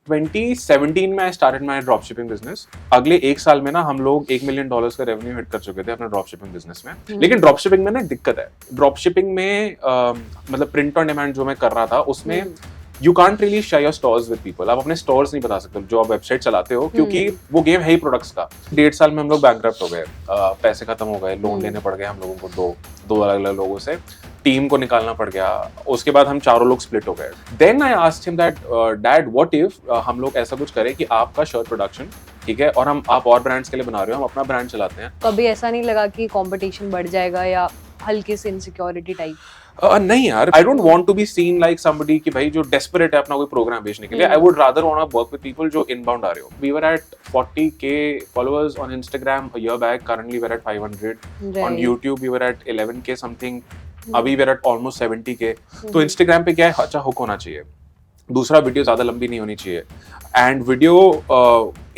2017 में I started my drop shipping business. अगले एक साल में ना हम लोग $1 मिलियन का रेवेन्यू हिट कर चुके थे अपने ड्रॉप शिपिंग बिजनेस में। लेकिन ड्रॉप शिपिंग में ना एक दिक्कत है। ड्रॉप शिपिंग में मतलब प्रिंट ऑन डिमांड जो मैं कर रहा था उसमें you can't really share your stores with people. आप अपने स्टोर्स नहीं बता सकते जो आप वेबसाइट चलाते हो, क्योंकि वो गेम है ही प्रोडक्ट्स का। 1.5 साल में हम लोग बैंकरप्ट हो गए, पैसे खत्म हो गए, लोन लेने पड़ गए हम लोगों को दो अलग अलग लोगों से, टीम को निकालना पड़ गया। उसके बाद हम चारों लोग स्प्लिट हो गए। Then I asked him that dad what if हम लोग ऐसा कुछ करें कि आपका शर्ट प्रोडक्शन ठीक है और आप और ब्रांड्स के लिए बना रहे हो, हम अपना ब्रांड चलाते हैं। कभी ऐसा नहीं लगा कि कंपटीशन बढ़ जाएगा या हल्की सी इनसिक्योरिटी टाइप? नहीं यार, I don't want to be seen like somebody कि भाई जो डेस्परेट है अपना कोई प्रोग्राम बेचने के लिए। I would rather want to work with people जो इनबाउंड आ रहे हो। We were at 40K followers on Instagram a year back, currently we are at 500 on YouTube, we were at 11K something, अभी we are at almost 70K। तो Instagram पे क्या है, अच्छा हुक होना चाहिए, दूसरा वीडियो ज्यादा लंबी नहीं होनी चाहिए, एंड वीडियो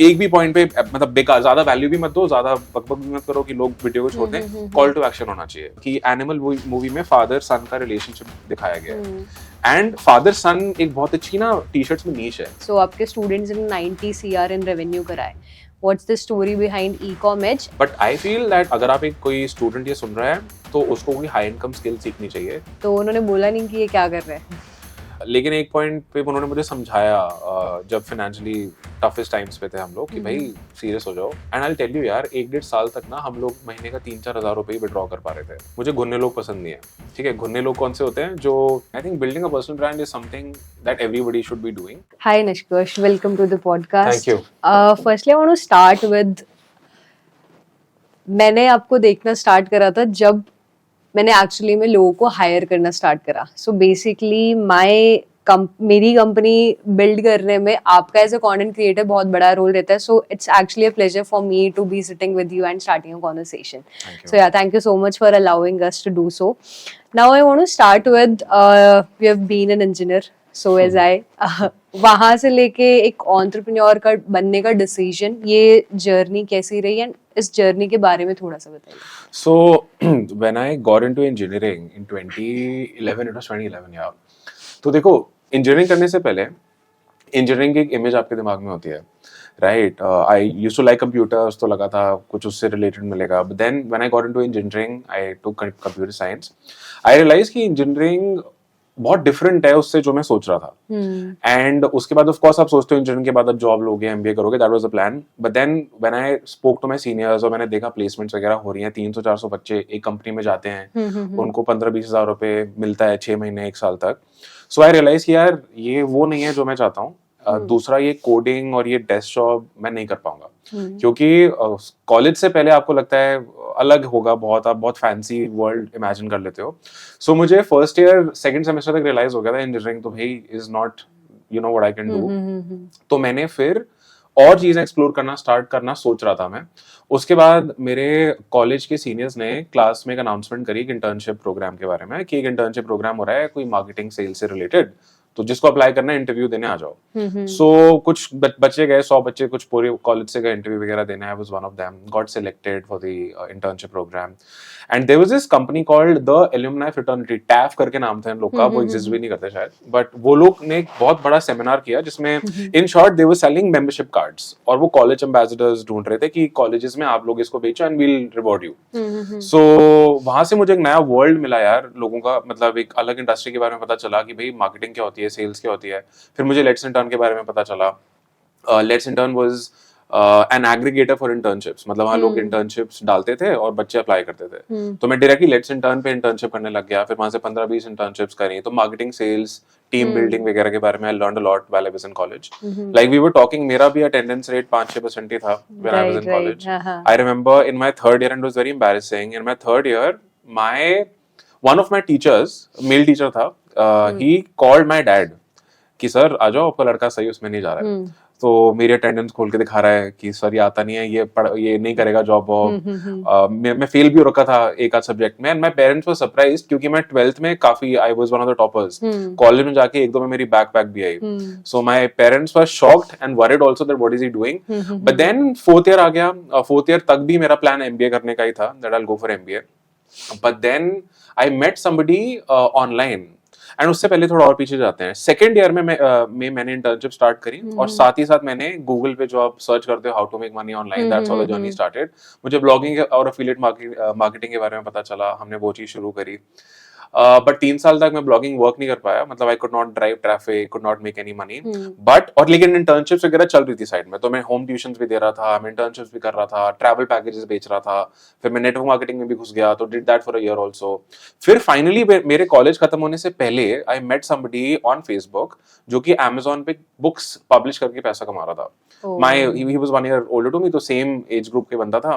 एक भी पॉइंट पे मतलब बेकार, ज्यादा वैल्यू भी मत दो, ज्यादा बकबक भी मत करो कि लोग वीडियो को छोड़ दें। कॉल टू एक्शन होना चाहिए। कि एनिमल मूवी में फादर सन का रिलेशनशिप दिखाया गया है, एंड फादर सन एक बहुत अच्छी ना टी-शर्ट्स में नीश है। सो आपके स्टूडेंट्स ने 90 CR इन रेवेन्यू कराए। What's the story behind e-com edge? But I feel that अगर आप एक कोई स्टूडेंट ये सुन रहा है तो उसको कोई हाई इनकम स्किल सीखनी चाहिए। तो उन्होंने बोला नहीं कि ये क्या कर रहे हैं? लेकिन एक पॉइंट पे उन्होंने मुझे समझाया जब फाइनेंशियली टफेस्ट टाइम्स पे थे हम लोग कि भाई सीरियस हो जाओ। एंड आई टेल यू यार, 1-1.5 साल तक ना हम लोग महीने का 3-4 हज़ार रुपए ही विड्रॉ कर पा रहे थे। मुझे घुन्ने लोग पसंद नहीं है, ठीक है। घुन्ने लोग कौन से होते हैं? जो I think building a personal brand is something that everybody should be doing. Hi Nishkarsh, welcome to the podcast. Thank you. Firstly I want to start with, मैंने आपको देखना स्टार्ट करा था जब मैंने एक्चुअली में लोगों को हायर करना स्टार्ट करा। सो बेसिकली मेरी कंपनी बिल्ड करने में आपका एज अ कंटेंट क्रिएटर बहुत बड़ा रोल रहता है। So it's actually a pleasure for me to be sitting with you and starting a conversation. So yeah, thank you so much for allowing us to do so. Now I want to start with, we have been an engineer, so as I, वहां से लेके एक entrepreneur का बनने का decision, ये journey कैसी रही एंड इस जर्नी के बारे में थोड़ा सा बताइए। So when I got into engineering in 2011, it was 2011 यार। तो देखो, इंजीनियरिंग करने से पहले इंजीनियरिंग की एक इमेज आपके दिमाग में होती है, right? I used to like computers, तो लगा था कुछ उससे रिलेटेड मिलेगा। But then when I got into engineering, I took computer science, I realize कि इंजीनियरिंग बहुत डिफरेंट है उससे जो मैं सोच रहा था। एंड उसके बाद ऑफ कोर्स आप सोचते हो इंजीनियरिंग के बाद आप जॉब लोगे, एमबीए करोगे, that was the plan. But then when I spoke to my seniors और मैंने देखा प्लेसमेंट्स वगैरह हो रही हैं, 300-400 बच्चे एक कंपनी में जाते हैं, उनको 15-20 हज़ार रुपए मिलता है 6 महीने 1 साल तक। सो आई रियलाइज कि यार ये वो नहीं है जो मैं चाहता हूँ। दूसरा, ये कोडिंग और ये डेस्क जॉब मैं नहीं कर पाऊंगा, क्योंकि कॉलेज से पहले आपको लगता है अलग होगा बहुत, आप बहुत फैंसी वर्ल्ड इमेजिन कर लेते हो। सो मुझे फर्स्ट ईयर सेकंड सेमेस्टर तक रियलाइज हो गया था इंजीनियरिंग तो भाई is not you know what I can do. तो मैंने फिर और चीजें एक्सप्लोर करना स्टार्ट करना सोच रहा था मैं। उसके बाद मेरे कॉलेज के सीनियर्स ने क्लास में एक अनाउंसमेंट करी एक इंटर्नशिप प्रोग्राम के बारे में, कि एक इंटर्नशिप प्रोग्राम हो रहा है कोई मार्केटिंग सेल्स से रिलेटेड, तो जिसको अप्लाई करना है इंटरव्यू देने आ जाओ। सो कुछ बच्चे गए, 100 बच्चे, कुछ पूरे कॉलेज से गए इंटरव्यू वगैरह देने। I was one of them, got selected for the internship program. And there was this company called the alumni fraternity, टैफ करके नाम था इन लोग का, वो एग्जिस्ट भी नहीं करते शायद। बट वो लोग ने एक बहुत बड़ा सेमिनार किया जिसमें in short they were selling membership cards, और वो कॉलेज एम्बेसडर्स ढूंढ रहे थे कि कॉलेजेस में आप लोग इसको बेचो and we will reward you. So वहां से मुझे एक नया वर्ल्ड मिला यार, लोगों का मतलब एक अलग इंडस्ट्री के बारे में पता चला कि भाई मार्केटिंग क्या होती है, सेल्स क्या होती है। फिर मुझे लेट्स इंटर्न के बारे में पता चला। Let's intern was an aggregator for internships, मतलब वहाँ लोग इंटर्नशिप्स डालते थे और बच्चे अप्लाई करते थे। तो मैं डायरेक्टली लेट्स इंटर्न पे इंटर्नशिप करने लग गया। फिर वहां से 15-20 इंटर्नशिप्स करी, तो मार्केटिंग, सेल्स, टीम बिल्डिंग वगैरह के बारे में I learned a lot while I was in college. Like we were talking, मेरा भी अटेंडेंस रेट 5-6% ही था when I was in college. I remember in my third year, and it was very embarrassing, in my third year my one of my teachers, male teacher था, he called my dad कि sir आ जाओ, आपका लड़का सही उसमें नहीं जा रहा है। तो मेरी अटेंडेंस खोल के दिखा रहा है कि सर ये आता नहीं है, ये नहीं करेगा जॉब। मैं फेल भी हो रखा था एक आध सब्जेक्ट में, and my parents were surprised क्योंकि मैं 12th में काफी, I was one of the toppers. College में जाके 1-2 में मेरी बैक भी आई। So my parents were shocked and worried also that what is he doing. But then 4th year आ गया। 4th ईयर तक भी मेरा प्लान एमबीए करने का ही था, that I will go for MBA. But then I met somebody online and उससे पहले थोड़ा और पीछे जाते हैं, सेकेंड ईयर में मैंने इंटर्नशिप स्टार्ट करी और साथ ही साथ मैंने गूगल पे जो आप सर्च करते हो how to make money online, that's how the journey started. मुझे ब्लॉगिंग और एफिलिएट मार्केटिंग के बारे में पता चला, हमने वो चीज शुरू करी। बट 3 साल तक मैं ब्लॉगिंग वर्क नहीं कर पाया, मतलब I could not drive traffic, could not make any money. But और लेकिन इंटर्नशिप्स वगैरह चल रही थी साइड में, तो मैं होम ट्यूशंस भी दे रहा था, मैं इंटर्नशिप्स भी कर रहा था, ट्रैवल पैकेजेस बेच रहा था, फिर मैं नेटवर्क मार्केटिंग में भी घुस गया, तो did that for a year also. फिर फाइनली मेरे कॉलेज खत्म होने से पहले I met somebody on Facebook जो कि Amazon पे बुक्स पब्लिश करके पैसा कमा रहा था। he was 1 year older to me, तो सेम एज ग्रुप के बंदा था,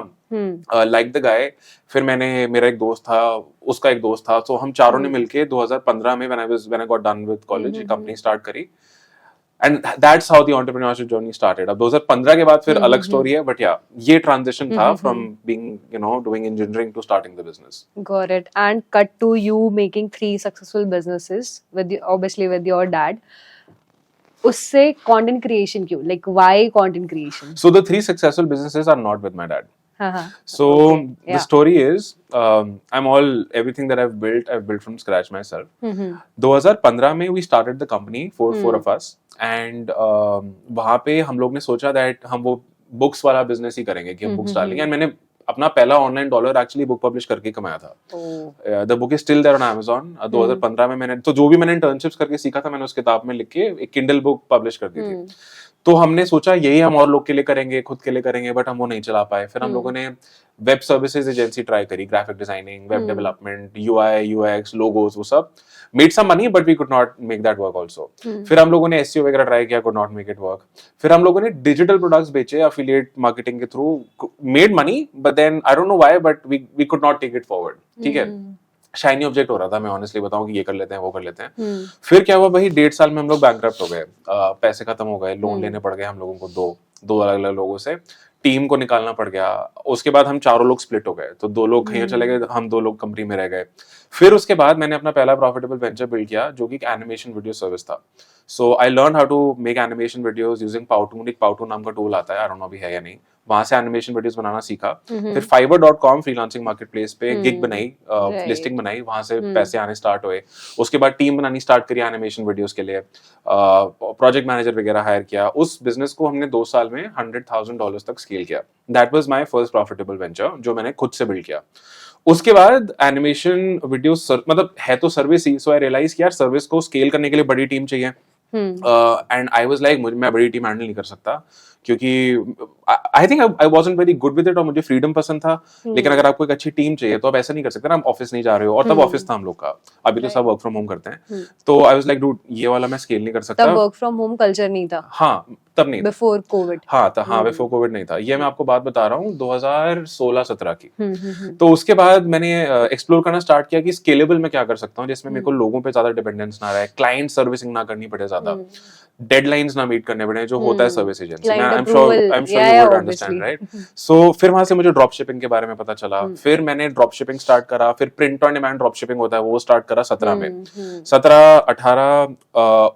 लाइक द गाय। फिर मेरा एक दोस्त था, उसका एक दोस्त था, तो हम चारों ने मिलके 2015 में when I got done with college ये कंपनी स्टार्ट करी, and that's how the entrepreneurship journey started. अब 2015 के बाद फिर अलग स्टोरी है, बट या ये ट्रांजिशन था from being doing engineering to starting the business. Got it. And cut to you making 3 successful businesses obviously with your dad. उससे content creation क्यों? Like why content creation? So the 3 successful businesses are not with my dad. हाँ. So the story is, everything that I've built from scratch myself. 2015 में we started the company, four of us, and वहाँ पे हम लोग ने सोचा that हम वो बुक्स वाला बिजनेस ही करेंगे, कि हम बुक्स डालेंगे, and मैंने अपना पहला online dollar actually book publish करके कमाया था। The book is still there on Amazon। 2015 में मैंने तो जो भी मैंने इंटर्नशिप्स करके सीखा था, मैंने उस किताब में लिख के एक किंडल बुक पब्लिश कर दी थी। तो हमने सोचा यही हम और लोग के लिए करेंगे, खुद के लिए करेंगे, बट हम वो नहीं चला पाए। फिर हम लोगों ने वेब सर्विसेज एजेंसी ट्राई करी, graphic designing, web development, UI UX, logos, वो सब made some money, but we could not make that work also. फिर हम लोगों ने SEO वगैरह ट्राई किया, could not make it work. फिर हम लोगों ने डिजिटल प्रोडक्ट्स बेचे एफिलिएट मार्केटिंग के through, made money, but then I don't know why, but we could not take it forward. ठीक है, शाइनी ऑब्जेक्ट हो रहा था, मैं ऑनेस्टली बताऊं कि ये कर लेते हैं, वो कर लेते हैं। फिर क्या हुआ, वही 1.5 साल में हम लोग बैंकक्रप्ट हो गए, पैसे खत्म हो गए, लोन लेने पड़ गए हम लोगों को, दो अलग अलग लोगों से, टीम को निकालना पड़ गया। उसके बाद हम चारों लोग स्प्लिट हो गए, तो 2 लोग कहीं चले गए, हम 2 लोग कंपनी में रह गए। फिर उसके बाद मैंने अपना पहला प्रॉफिटेबल वेंचर बिल्ड किया, जो कि एक एनिमेशन वीडियो सर्विस था। So I learn how to make animation videos using Powtoon. एक पाउटून नाम का टूल आता है, आई डोंट नो अभी है या नहीं, वहां से एनिमेशन वीडियोस बनाना सीखा। फिर fiverr.com फ्रीलांसिंग मार्केटप्लेस पे गिग बनाई, लिस्टिंग बनाई, वहां से पैसे आने स्टार्ट हुए। उसके बाद टीम बनानी स्टार्ट करी एनिमेशन वीडियोस के लिए, प्रोजेक्ट मैनेजर वगैरह हायर किया। उस बिजनेस को हमने 2 साल में $100,000 तक स्केल किया। That was my first profitable venture, जो मैंने खुद से बिल्ड किया। उसके बाद एनिमेशन वीडियो मतलब है तो सर्विस ही, सो आई रियलाइज कि यार सर्विस को स्केल करने के लिए बड़ी टीम चाहिए, एंड आई वाज लाइक मैं बड़ी टीम हैंडल नहीं कर सकता, क्योंकि I think I wasn't very good with it, और मुझे फ्रीडम पसंद था। लेकिन अगर आपको एक अच्छी टीम चाहिए तो आप ऐसा नहीं कर सकते ना, आप ऑफिस नहीं जा रहे हो, और तब ऑफिस था हम लोग का, अभी तो सब वर्क फ्रॉम होम करते हैं। तो आई वाज लाइक डूड, ये वाला मैं स्केल नहीं कर सकता। तब वर्क फ्रॉम होम कल्चर नहीं था? हाँ, तब नहीं, बिफोर कोविड। हाँ, बिफोर कोविड नहीं था। ये मैं आपको बात बता रहा हूँ 2016-17 की। तो उसके बाद मैंने एक्सप्लोर करना स्टार्ट किया कि स्केलेबल मैं क्या कर सकता हूँ, जिसमें मेरे को लोगों पे ज्यादा डिपेंडेंस ना रहे, क्लाइंट सर्विसिंग ना करनी पड़े ज्यादा, डेडलाइंस ना मीट करने पड़े, जो होता है सर्विस एजेंसी में। I am sure you would understand, right? So फिर वहां से मुझे ड्रॉप शिपिंग के बारे में पता चला। फिर मैंने ड्रॉप शिपिंग स्टार्ट करा, फिर print on demand drop shipping होता है, वो स्टार्ट करा 17 में। 17, 18,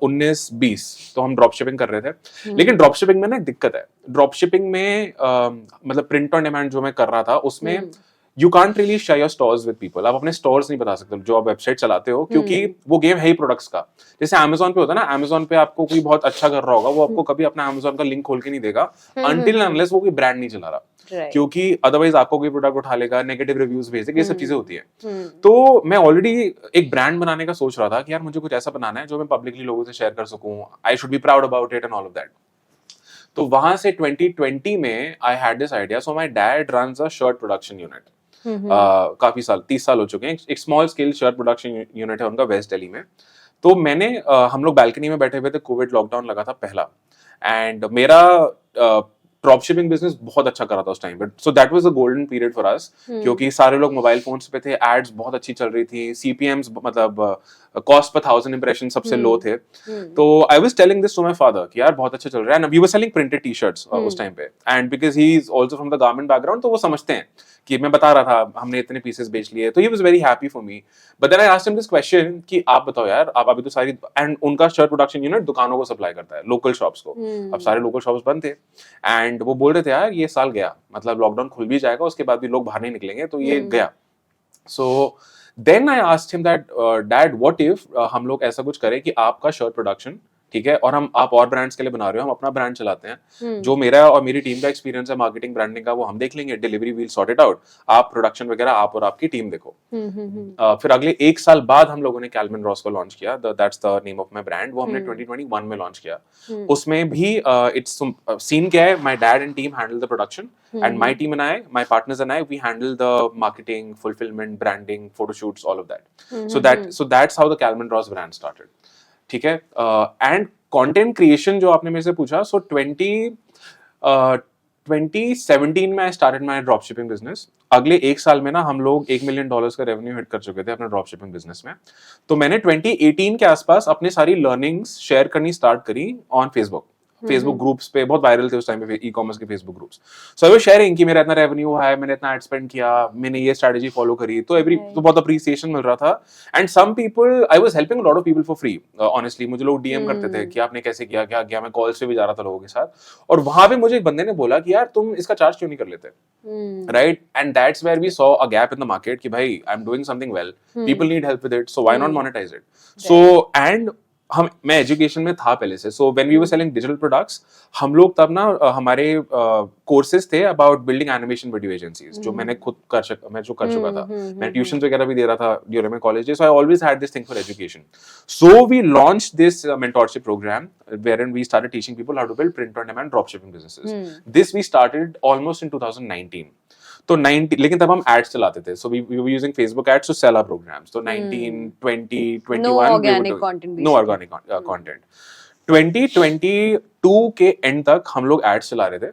19, 20 तो हम ड्रॉप शिपिंग कर रहे थे। लेकिन ड्रॉप शिपिंग में ना दिक्कत है, ड्रॉप शिपिंग में मतलब प्रिंट ऑन डिमांड जो मैं कर रहा था, उसमें you can't really share your stores with people. आप अपने स्टोर्स नहीं बता सकते जो आप वेबसाइट चलाते हो, क्योंकि वो गेम है ही प्रोडक्ट्स का। जैसे Amazon पे होता है ना, Amazon पे आपको कोई बहुत अच्छा कर रहा होगा, वो आपको कभी अपना Amazon का लिंक खोल के नहीं देगा अनटिल अनलेस वो कोई ब्रांड नहीं चला रहा, क्योंकि अदरवाइज आपको कोई प्रोडक्ट उठा लेगा, नेगेटिव रिव्यूज भेजेगा, ये सब चीजें होती है। तो मैं ऑलरेडी एक ब्रांड बनाने का सोच रहा था कि यार मुझे कुछ ऐसा बनाना है जो मैं पब्लिकली लोगों से शेयर कर सकूं, I should be proud about it and all of that. तो वहां से 2020 में I had this idea. So my dad runs a shirt production unit, काफी साल, 30 साल हो चुके हैं। एक small scale shirt production unit है उनका वेस्ट दिल्ली में। तो मैंने हम लोग बालकनी में बैठे हुए थे, कोविड लॉकडाउन लगा था पहला, एंड मेरा ड्रॉप शिपिंग बिजनेस बहुत अच्छा कर रहा था उस टाइम पे। सो that was a golden period for us, क्योंकि सारे लोग मोबाइल फोन्स पे थे, एड्स बहुत अच्छी चल रही थी, CPMs मतलब कॉस्ट पर 1000 इंप्रेशन सबसे लो थे। तो I was telling this to my father कि यार बहुत अच्छा चल रहा है, and we were selling printed t-shirts उस टाइम पे, and because he is also from the garment background, तो वो समझते हैं कि मैं बता रहा था हमने इतने पीसेस बेच लिए, तो he was very happy for me. But then I asked him this question कि आप बताओ यार, आप अभी तो सारी, एंड उनका शर्ट प्रोडक्शन यूनिट दुकानों को सप्लाई करता है, लोकल शॉप्स को। अब सारे लोकल शॉप्स बंद थे, एंड वो बोल रहे थे यार ये साल गया, मतलब लॉकडाउन खुल भी जाएगा, उसके बाद भी लोग बाहर नहीं निकलेंगे, तो ये गया। So then I asked him that dad what if हम लोग ऐसा कुछ करें कि आपका शर्ट प्रोडक्शन, ठीक है, और हम आप और ब्रांड्स के लिए बना रहे हो, हम अपना ब्रांड चलाते हैं, जो मेरा और मेरी टीम का एक्सपीरियंस है मार्केटिंग ब्रांडिंग का वो हम देख लेंगे, delivery will sort it out, आप प्रोडक्शन वगैरह आप और आपकी टीम देखो। फिर अगले 1 साल बाद हम लोगों ने कैल्विन रॉस को लॉन्च किया, that's the name of my brand, वो हमने 2021 में लॉन्च किया। उसमें भी इट्स सीन क्या है, my dad and team handle the production and my team and I, my partners and I, we handle the marketing, fulfillment, branding, photo shoots, all of that. So that's how the Calvin Ross brand started. ठीक है, and content creation जो आपने मेरे से पूछा, सो 2017 में I started my drop shipping business. अगले 1 साल में ना हम लोग $1 मिलियन का रेवेन्यू हिट कर चुके थे अपने ड्रॉप शिपिंग बिजनेस में। तो मैंने 2018 के आसपास अपनी सारी लर्निंग्स शेयर करनी स्टार्ट करी ऑन फेसबुक ग्रुप्स पे, बहुत वायरल थे उस टाइम पे ई कॉमर्स के Facebook groups. So I was sharing कि मेरा इतना रेवेन्यू है, मैंने इतना एड स्पेंड किया, मैंने ये स्ट्रेटजी फॉलो करी, तो तो बहुत अप्रिसिएशन मिल रहा था। And some people, I was helping a lot of people for free, honestly. मुझे लोग डीएम करते थे कि आपने कैसे किया, क्या किया, मैं कॉल्स पे भी जा रहा था लोगों के साथ, और वहां पे मुझे एक बंदे ने बोला कि यार तुम इसका चार्ज क्यों नहीं कर लेते, right? And that's where we saw a gap in the market कि भाई I am doing something well, people need help with it, so why not monetize it. So and मैं एजुकेशन में था पहले से, so when we were selling digital products, हम लोग तब ना हमारे कोर्सेज थे about building animation video agencies, जो मैं कर चुका था। मैं ट्यूशन वगैरह भी दे रहा था during my college, so I always had this thing for education. So we launched this mentorship program wherein we started teaching people how to build print on demand drop shipping businesses. This we started almost in 2019. तो 90, लेकिन तब हम ads चलाते थे, so we were using Facebook ads to sell our programs. तो 19, 20, 21 no organic content, no organic content. 2022 के and तक हम लोग एड्स चला रहे थे,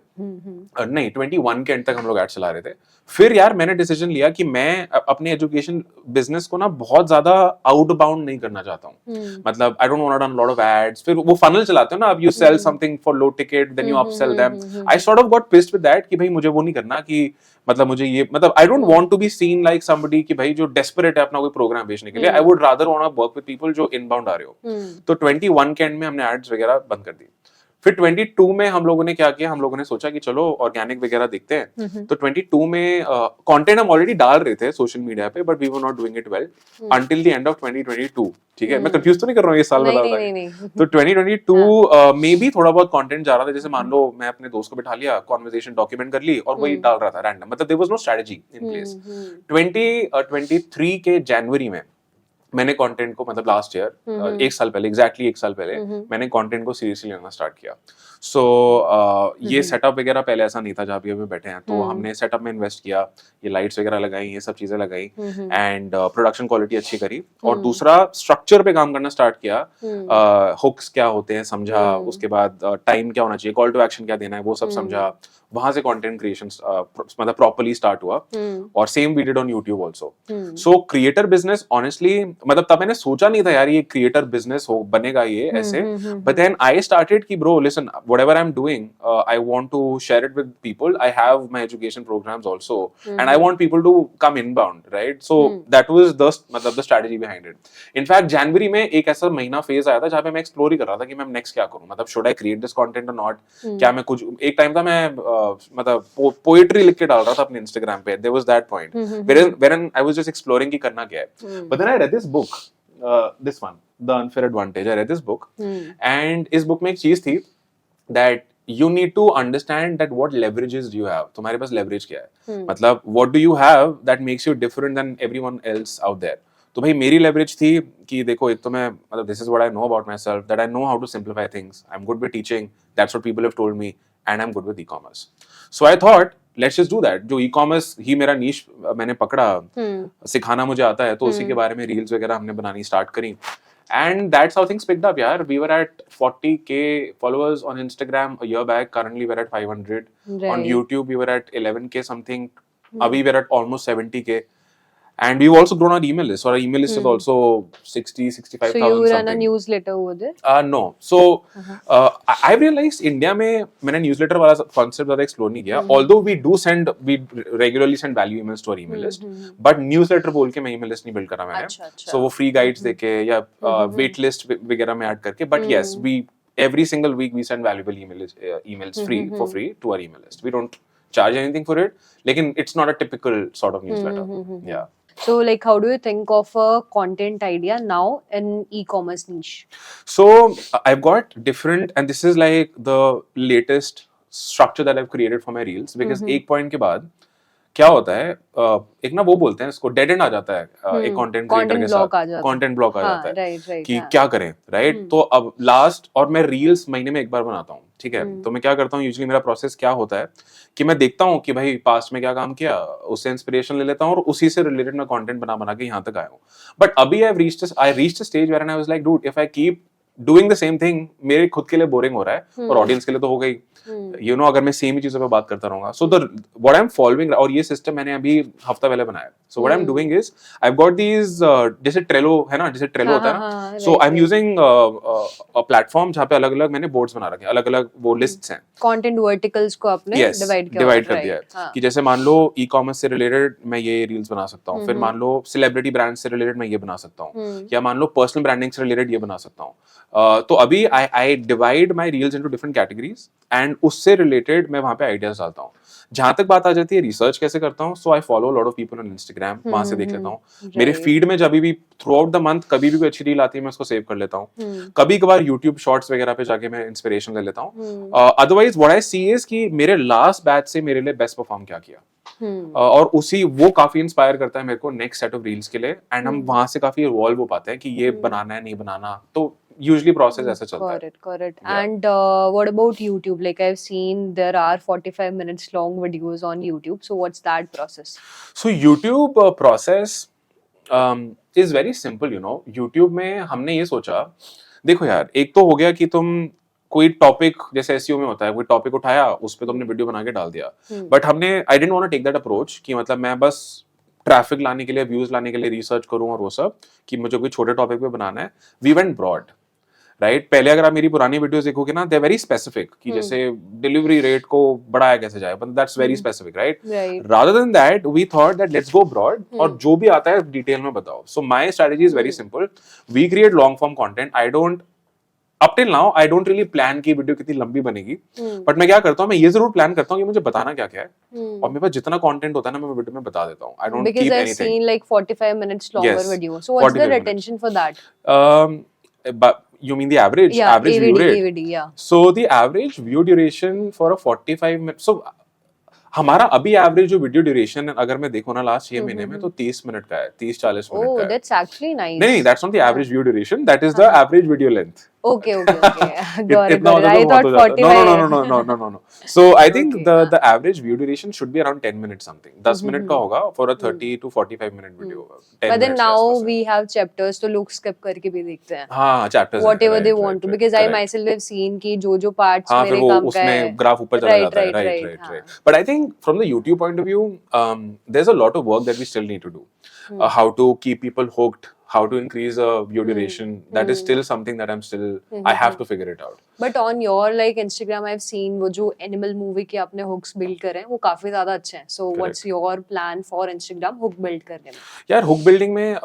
नहीं 21 के एंड तक हम लोग एड्स चला रहे थे। फिर यार मैंने डिसीजन लिया कि मैं अपने एजुकेशन बिजनेस को ना बहुत ज्यादा आउटबाउंड नहीं करना चाहता हूँ। मतलब I don't want to run lot of ads. फिर वो फनल चलाते हो ना, अब you sell something for low ticket, then you upsell them. I sort of got pissed with that कि भाई मुझे वो नहीं करना, कि मतलब मुझे ये, मतलब I don't want to be seen like somebody कि भाई जो डेस्परेट है अपना कोई प्रोग्राम बेचने के लिए। I would rather want to work with people जो इनबाउंड आ रहे हो। तो 21 के एंड में हमने एड्स वगैरह बंद कर दी। फिर 22 में हम लोगों ने क्या किया, हम लोगों ने सोचा कि चलो ऑर्गेनिक वगैरह देखते हैं। तो 22 में कंटेंट हम ऑलरेडी डाल रहे थे सोशल मीडिया पे, but we were not doing it well until the end of 2022। ठीक है, मैं कंफ्यूज तो नहीं कर रहा हूँ, ये साल बता रहा हूँ। तो 2022 में भी थोड़ा बहुत कंटेंट जा रहा था, जैसे मान लो मैं अपने दोस्त को बिठा लिया, कॉन्वर्सेशन डॉक्यूमेंट कर ली और वही डाल रहा था रैंडम, मतलब there was no strategy in place. 2023 के जनवरी में मैंने कंटेंट को, मतलब लास्ट ईयर 1 साल पहले, एग्जैक्टली 1 साल पहले मैंने कंटेंट को सीरियसली लेना स्टार्ट किया। सो ये सेटअप वगैरह पहले ऐसा नहीं था जहाँ भी अभी बैठे हैं, तो हमने सेटअप में इन्वेस्ट किया, ये लाइट्स वगैरह लगाई, ये सब चीजें लगाई, एंड प्रोडक्शन क्वालिटी अच्छी करी। और दूसरा स्ट्रक्चर पे काम करना स्टार्ट किया, हुक्स क्या होते हैं समझा, उसके बाद टाइम क्या होना चाहिए, कॉल टू एक्शन क्या देना है वो सब समझा। वहां से कंटेंट क्रिएशन मतलब प्रॉपर्ली स्टार्ट हुआ, और same we did on YouTube also. So creator business honestly, मतलब तब मैंने सोचा नहीं था यार ये क्रिएटर बिजनेस हो बनेगा ये ऐसे, बट देन आई स्टार्टेड कि bro listen, whatever I am doing I want to share it with people, I have my education programs also, and I want people to come inbound, right? So that was the मतलब the strategy behind it. In fact जनवरी में एक ऐसा महीना phase आया था जहां पे मैं एक्सप्लोर ही कर रहा था कि मैं नेक्स्ट क्या करूं, मतलब should I create this content और नॉट। क्या मैं कुछ, एक टाइम था मैं मतलब पोएट्री लिख के डाल रहा था अपने इंस्टाग्राम पे, there was that point wherein I was just exploring कि करना क्या है। But then I read this book, this one, The Unfair Advantage. I read this book, and इस book में एक चीज थी that you need to understand that what leverages do you have. तुम्हारे पास leverage क्या है, मतलब what do you have that makes you different than everyone else out there. तो भाई मेरी leverage थी कि देखो, एक तो मैं, मतलब this is what I know about myself, that I know how to simplify things. I'm good with teaching. That's what people have told me, and I'm good with e-commerce. So I thought let's just do that. जो e commerce ही मेरा नीश मैंने पकड़ा, सिखाना मुझे आता है, तो उसी के बारे में रील्स वगैरह हमने बनानी स्टार्ट करी, and that's how things picked up यार। We were at 40K followers on Instagram a year back, currently we're at 500, on YouTube we were at 11K something, अभी we're at almost 70K, and we've also grown our email list. Our email list is also 65,000 So you run something. a newsletter over there? No. So I've realized India में मैंने newsletter वाला concept ज़्यादा explore नहीं किया. Although we regularly send value emails to our email list, but newsletter बोल के मैं email list नहीं build करा मैंने. So वो free guides देके या wait list वगैरह में add करके. But yes, every single week we send valuable emails for free to our email list. We don't charge anything for it. लेकिन it's not a typical sort of newsletter. Yeah. So like how do you think of a content idea now in e-commerce niche? So I've got different, and this is like the latest structure that I've created for my reels, because एक point के बाद क्या होता है, एक ना वो बोलते हैं इसको डेड एंड आ जाता है, एक कंटेंट क्रिएटर के block आ साथ जाता है। कंटेंट ब्लॉक आ हाँ, जाता है right, कि हाँ। क्या करें, राइट? तो अब लास्ट, और मैं रील्स महीने में एक बार बनाता हूँ, ठीक है? तो मैं क्या करता हूँ, यूजुअली मेरा प्रोसेस क्या होता है कि मैं देखता हूँ कि भाई पास्ट में क्या काम किया, उससे इंस्पिरेशन ले लेता हूँ और उसी से रिलेटेड मैं कंटेंट बना बना के यहाँ तक आया हूँ। बट अभी I reached a stage where I was like, dude, if I keep doing the same thing, मेरे खुद के लिए बोरिंग हो रहा है और ऑडियंस के लिए तो हो गई, यू नो, अगर मैं सेम ही चीजों पे बात करता रहूंगा। So the what I am following, और ये सिस्टम मैंने अभी हफ्ता पहले बनाया। So what I am doing is, I have got these, जैसे ट्रेलो है ना, जैसे ट्रेलो होता है ना, so I am using a platform जहां पे अलग अलग मैंने बोर्ड्स बना रखे हैं, अलग अलग वो लिस्ट्स हैं, कंटेंट वर्टिकल्स को आपने डिवाइड कर दिया है कि जैसे मान लो ई कॉमर्स से रिलेटेड मैं ये रील्स बना सकता हूँ, फिर मान लो सेलिब्रिटी ब्रांड से रिलेटेड मैं ये बना सकता हूँ, या मान लो पर्सनल ब्रांडिंग से रिलेटेड ये बना सकता हूँ। तो अभी I divide my reels into different categories, and उससे रिलेटेड मैं वहां पे आइडियाज डालता हूँ। जहां तक बात आ जाती है रिसर्च कैसे करता हूँ, so I follow lot of people on Instagram, वहां से देख लेता हूँ। मेरे फीड में जब भी थ्रू आउट द मंथ कभी भी कोई अच्छी रील आती है मैं उसको सेव कर लेता हूँ। कभी कभार यूट्यूब शॉर्ट्स वगैरह पे जाके मैं इंस्पिरेशन ले लेता हूँ। Otherwise what I see is कि मेरे लास्ट बैच से मेरे लिए बेस्ट परफॉर्म क्या किया, और उसी वो काफी इंस्पायर करता है मेरे को नेक्स्ट सेट ऑफ रील्स के लिए, एंड हम वहां से काफी इवॉल्व हो पाते हैं कि ये बनाना है नहीं बनाना, तो usually process ऐसा चलता है। Correct. Yeah. And what about YouTube? Like I've seen there are 45 minutes long videos on YouTube. So what's that process? So YouTube process is very simple, you know. YouTube में हमने ये सोचा, देखो यार, एक तो हो गया कि तुम कोई टॉपिक, जैसे SEO में होता है, कोई टॉपिक उठाया, उस पर तुमने वीडियो बना के डाल दिया, बट हमने, I didn't want to take that approach कि मतलब मैं बस ट्रैफिक लाने के लिए, व्यूज लाने के लिए रिसर्च करूं और वो सब, कि मुझे कोई छोटे टॉपिक पे बनाना है। We went broad, right? पहले अगर आप मेरी पुरानी वीडियोस देखोगे ना, दे वेरी स्पेसिफिक, कि जैसे डिलीवरी रेट को बढ़ाया कैसे जाए, but that's very specific, right? Rather than that we thought that let's go broad, और जो भी आता है डिटेल में बताओ। So my strategy is very simple, we create long form content. I don't, up till now I don't really plan की video कितनी लंबी बनेगी, बट मैं क्या करता हूँ, मैं ये जरूर प्लान करता हूँ कि मुझे बताना क्या क्या है, और मेरे पास जितना कंटेंट होता है ना, मैं वीडियो में बता देता हूँ। I don't keep anything, because I've seen like 45 minutes longer Yes, video. So what's the 45 retention for that? but you mean the average Yeah, average view rate? AVD, yeah. So the average view duration for a 45 minutes, so हमारा अभी average जो video duration अगर मैं देखूं ना last 6 महीने में, तो 30 मिनट का है, 30-40 मिनट का है। that's actually nice. नहीं, that's not the average view duration, that is the average video length. Okay. Got it. इतना होता I तो thought बहुत हो जाता। 45. No. So I think Okay, the average view duration should be around 10 minutes something. 10 minute का होगा for a 30 to 45 minute video. 10 But then minutes now के आसपास है। we have chapters, तो लोग skip करके भी देखते हैं. हाँ, chapters Whatever हैं, they right, want to, right, because I correct. myself have seen कि जो parts हाँ, फिर मेरे वो काम का है. उसमें ग्राफ ऊपर चला जाता है, Right. right. But I think from the YouTube point of view, there's a lot of work that we still need to do. How to keep people hooked, how to increase view duration. That is still something that I have to figure it out. But on your like Instagram, I've seen वो जो animal movie के आपने hooks build करे हैं, वो काफी ज्यादा अच्छे हैं. So what's your plan for Instagram hook build करने में? यार hook building में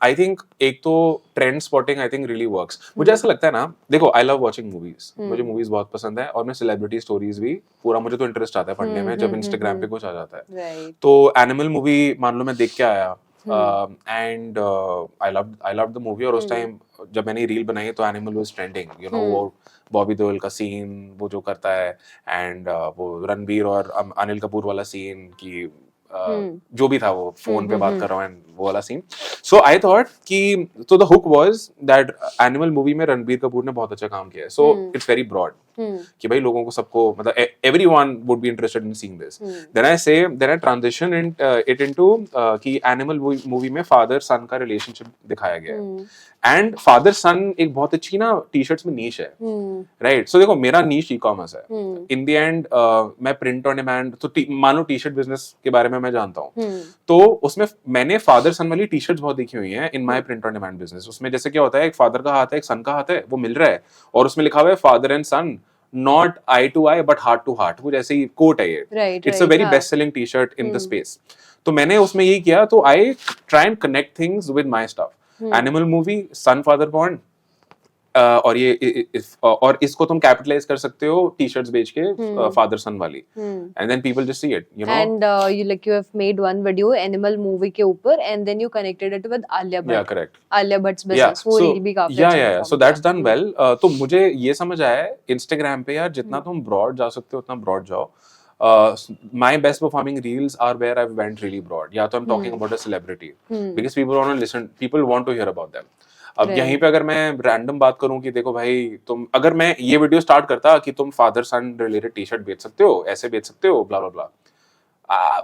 I think एक तो trend spotting I think really works. मुझे ऐसा लगता है ना, देखो I love watching movies. मुझे movies बहुत पसंद है, और मैं celebrity stories भी पूरा, मुझे तो interest आता है पढ़ने में जब Instagram पे कुछ आ जाता है. Right. तो animal movie मान लो मैं देख के आया, and I loved the movie, और उस टाइम जब मैंने रील बनाई तो animal was trending, you know, वो बॉबी देओल का सीन वो जो करता है, एंड वो रणबीर और अनिल कपूर वाला सीन की जो भी था वो फोन पे बात कर रहा हूँ, एंड वो वाला सीन। सो आई थॉट कि तो the hook was that animal movie में रणबीर कपूर ने बहुत अच्छा काम किया है, सो इट्स वेरी ब्रॉड कि भाई लोगों को सबको मतलब everyone would be interested in seeing this. Then I transition it into कि एनिमल मूवी में फादर सन का रिलेशनशिप दिखाया गया है, एंड फादर सन एक बहुत अच्छी ना टी शर्ट्स में नीश है, राइट? सो देखो मेरा नीश ई कॉमर्स है, इन द एंड मैं प्रिंट ऑन डिमांड, तो मान लो टी शर्ट बिजनेस के बारे में मैं जानता हूँ, तो उसमें मैंने फादर सन वाली टी शर्ट्स बहुत देखी हुई हैं in my print on demand business. उसमें जैसे क्या होता है, एक फादर का हाथ है, एक सन का हाथ है, वो मिल रहा है, और उसमें लिखा हुआ है father and son, not eye to eye but heart to heart, वो जैसे ही कोट है ये, it's a very best selling t-shirt in the space. तो मैंने उसमें यही किया, तो I try and connect things with my stuff. Animal movie, son father bond, और और इसको तुम कैपिटलाइज कर सकते हो टी शर्ट्स बेच के फादर सन वाली, and then people just see it, you know. And you have made one video animal movie के ऊपर and then you connected it with Alia Bhatt. Yeah, correct. Alia Bhatt's business. वो reel भी काफी अच्छा yeah, so perform that's किया. done well. तो मुझे ये समझ आया है Instagram पे यार जितना तुम broad जा सकते हो उतना broad जाओ. My best performing reels are where I've went really broad. या तो I'm talking about a celebrity because people want to listen, people want to hear about them. अब Right. यहीं पे अगर मैं रैंडम बात करूं कि देखो भाई तुम, अगर मैं ये वीडियो स्टार्ट करता कि तुम फादर सन रिलेटेड टी शर्ट बेच सकते हो, ऐसे बेच सकते हो, ब्ला ब्ला ब्ला,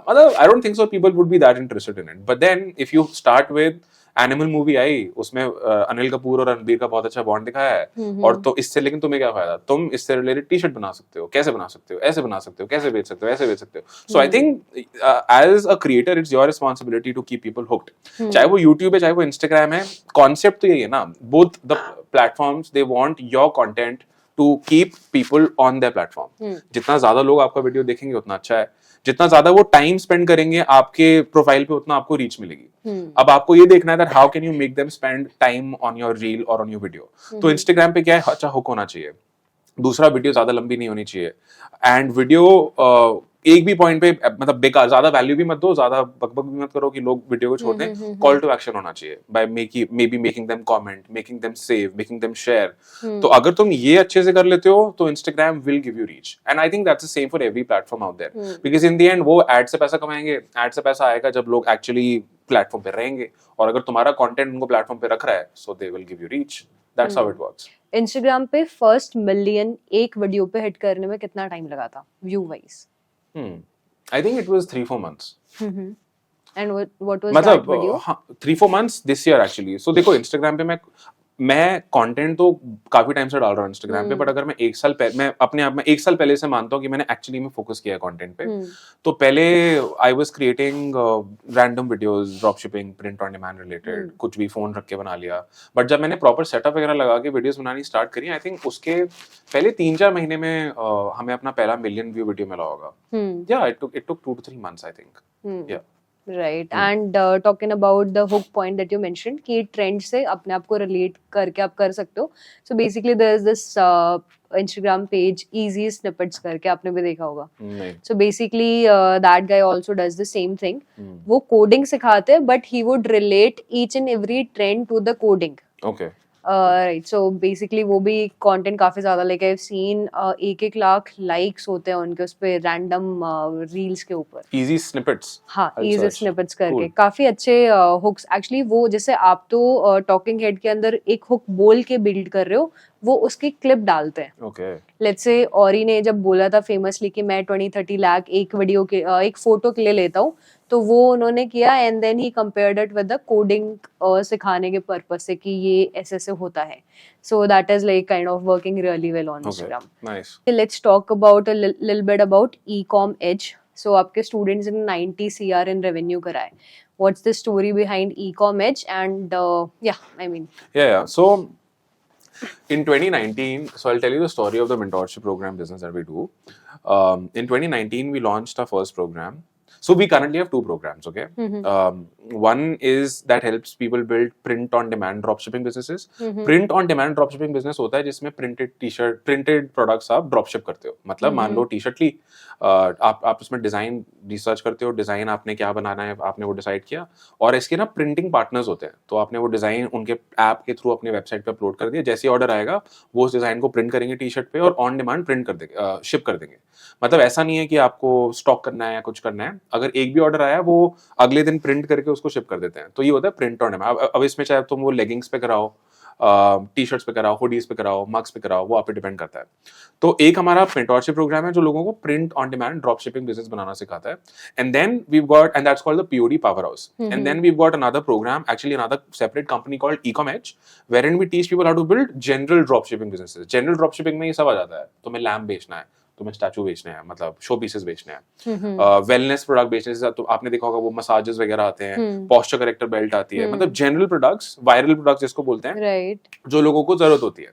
मतलब I don't think so people would be that interested in it. But then if you start with animal movie I, उसमें अनिल कपूर और रणबीर का बहुत अच्छा बॉन्ड दिखाया है, और तो इससे लेकिन तुम्हें क्या फायदा, तुम इससे रिलेटेड टी शर्ट बना सकते हो, कैसे बना सकते हो, ऐसे बना सकते हो, कैसे बेच सकते हो, ऐसे बेच सकते हो. So I think as a creator it's your responsibility to keep people hooked. चाहे वो यूट्यूब है चाहे वो इंस्टाग्राम है, कॉन्सेप्ट तो यही है ना, both the platforms they want your content to keep people on their platform. जितना ज्यादा लोग आपका वीडियो देखेंगे उतना अच्छा है, जितना ज्यादा वो टाइम स्पेंड करेंगे आपके प्रोफाइल पे उतना आपको रीच मिलेगी. अब आपको ये देखना है that how can you make them spend time on your reel और ऑन योर वीडियो. तो इंस्टाग्राम पे क्या है, अच्छा हुक होना चाहिए, दूसरा वीडियो ज्यादा लंबी नहीं होनी चाहिए, एंड वीडियो एक भी पॉइंट पे मतलब बेकार, ज्यादा वैल्यू भी मत दो, ज्यादा बकबक भी मत करो कि लोग वीडियो को छोड़ दें. कॉल टू एक्शन होना चाहिए by maybe making them comment, making them save, making them share. तो अगर तुम ये अच्छे से कर लेते हो तो Instagram will give you reach, and I think that's the same for every platform out there, because in the end वो एड से पैसा कमाएंगे. एड से पैसा आएगा जब लोग एक्चुअली प्लेटफॉर्म पे रहेंगे, और अगर तुम्हारा कंटेंट उनको प्लेटफॉर्म पे रख रहा है, so they will give you reach. That's how it works. Instagram पे फर्स्ट मिलियन एक वीडियो पे हिट करने में कितना टाइम लगा था view wise? I think it was 3-4 months. And what was मतलब that video? हाँ 3-4 months this year actually. So देखो Instagram पे मैं कंटेंट तो काफी टाइम से डाल रहा हूँ Instagram पे, बट अगर मैं एक साल पहले, मैं अपने आप में एक साल पहले से मानता हूँ कि मैंने एक्चुअली में फोकस किया है कंटेंट पे. तो पहले I was creating random videos, drop shipping, print on demand related, कुछ भी फोन रख के बना लिया. बट जब मैंने प्रॉपर सेटअप वगैरह लगा के वीडियोस बनानी स्टार्ट करी, आई थिंक उसके पहले 3-4 महीने में हमें अपना पहला मिलियन व्यू वीडियो मिला होगा. या it took 2 to 3 months I think. Yeah. Right. And talking about the hook point that you mentioned कि ट्रेंड से अपने आप को रिलेट करके आप कर सकते हो. So basically there is this Instagram page easy snippets करके, आपने भी देखा होगा. नहीं. So basically that guy also does the same thing. वो कोडिंग सिखाते हैं but he would relate each and every trend to the coding. Okay. Right. So basically वो भी कंटेंट काफी ज्यादा, like I've seen 1-1 lakh likes होते हैं उनके उस पे रैंडम रील्स के ऊपर. Easy snippets. हाँ, I'll easy search. snippets करके Cool. काफी अच्छे हुक्स. एक्चुअली वो जैसे आप तो टॉकिंग हेड के अंदर एक हुक बोल के बिल्ड कर रहे हो, वो उसकी क्लिप डालते हैं. Okay. लेट्स से औरी ने जब बोला था फेमसली कि मैं 20-30 लाख एक वीडियो के एक फोटो के लिए लेता हूँ, तो वो उन्होंने किया and then he compared it with the coding सिखाने के पर्पस से कि ये ऐसे से होता है. So that is like kind of working really well on Okay. Instagram. Nice. Let's talk about little bit about e com edge. So आपके स्टूडेंट्स ने 90 CR इन रेवेन्यू कराए. What's the story behind e-com edge? And yeah I mean Yeah. So in 2019, so I'll tell you the story of the mentorship program business that we do. In 2019, we launched our first program. So we currently have 2 programs, okay? One is that helps people build print-on-demand dropshipping businesses. Print-on-demand dropshipping business होता है जिसमें printed t-shirt, printed products आप dropship करते हो. मतलब मान लो t-shirt ली, आप उसमें डिजाइन रिसर्च करते हो, डिजाइन आपने क्या बनाना है आपने वो डिसाइड किया, और इसके ना प्रिंटिंग पार्टनर्स होते हैं. तो आपने वो डिजाइन उनके ऐप के थ्रू अपने वेबसाइट पे अपलोड कर दिया. जैसे ऑर्डर आएगा वो उस डिजाइन को प्रिंट करेंगे टी-शर्ट पे और ऑन डिमांड प्रिंट कर देंगे, शिप कर देंगे. मतलब ऐसा नहीं है कि आपको स्टॉक करना है या कुछ करना है. अगर एक भी ऑर्डर आया वो अगले दिन प्रिंट करके उसको शिप कर देते हैं. तो ये होता है प्रिंट ऑन डिमांड. अब इसमें चाहे तुम वो लेगिंग्स पे कराओ, टी शर्ट्स पे कराओ, हुडीज पे कराओ, मग्स पे कराओ, वो आप पे डिपेंड करता है. तो एक हमारा मेंटोरशिप प्रोग्राम है जो लोगों को print on demand drop shipping business बनाना सिखाता है. And then we've got, and that's called the POD power house. And then we've got another program, actually another separate company called e-com edge, wherein we teach people how to build general drop shipping businesses. General drop shipping में ये सब आ जाता है. तुम्हें lamp बेचना है, तुम्हें statue बेचने हैं, मतलब शो पीसेस बेचने हैं, वेलनेस प्रोडक्ट बेचने से, तो आपने देखा होगा वो मसाजेस वगैरह आते हैं, पोस्चर करेक्टर बेल्ट आती है, मतलब जनरल प्रोडक्ट्स, वायरल प्रोडक्ट्स जिसको बोलते हैं, राइट, जो लोगों को जरूरत होती है.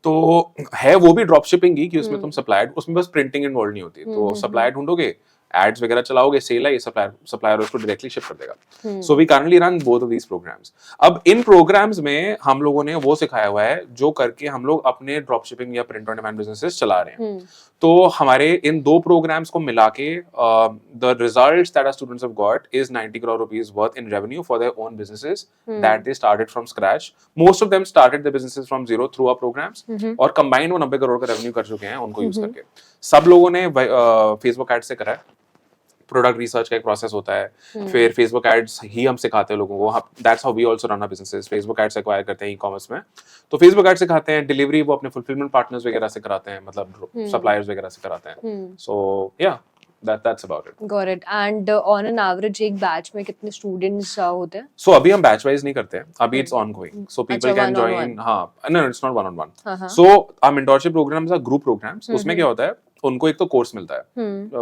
तो है वो भी ड्रॉप शिपिंग ही कि उसमें तुम सप्लायर, उसमें बस प्रिंटिंग इन्वॉल्व नहीं होती. तो सप्लायर ढूंढोगे, एड्स वगैरह चलाओगे, सेल है, ये सप्लायर उसको डायरेक्टली शिप कर देगा. So we currently run both of these programs. अब इन प्रोग्राम्स में हम लोगों ने वो सिखाया हुआ है जो करके हम लोग अपने ड्रॉप शिपिंग या प्रिंट ऑन डिमांड बिजनेसेस चला रहे हैं. तो हमारे इन 2 प्रोग्राम्स को मिला के the results that our students have got is 90 crore rupees worth in revenue for their own businesses that they started from scratch. Most of them started their businesses from zero through our programs. और combined वो 90 crore का revenue कर चुके हैं उनको use करके. सब लोगों ने फेसबुक एड से करा है. प्रोडक्ट रिसर्च का एक प्रोसेस होता है, फिर फेसबुक एड्स ही हम सिखाते हैं लोगों को. That's how we also run our businesses. Facebook ads acquire करते हैं ई-कॉमर्स में, तो फेसबुक एड्स सिखाते हैं. डिलीवरी वो अपने फुलफिलमेंट पार्टनर्स वगैरह से कराते हैं, मतलब सप्लायर्स वगैरह से कराते हैं. सो या that's about it. Got it. And on an average एक बैच में कितने स्टूडेंट्स होते हैं? So अभी हम बैच वाइज नहीं करते हैं, अभी it's ongoing. So people can join. हाँ, no, it's not one on one. So our mentorship programs are group programs. उसमें क्या होता है, उनको एक तो कोर्स मिलता है,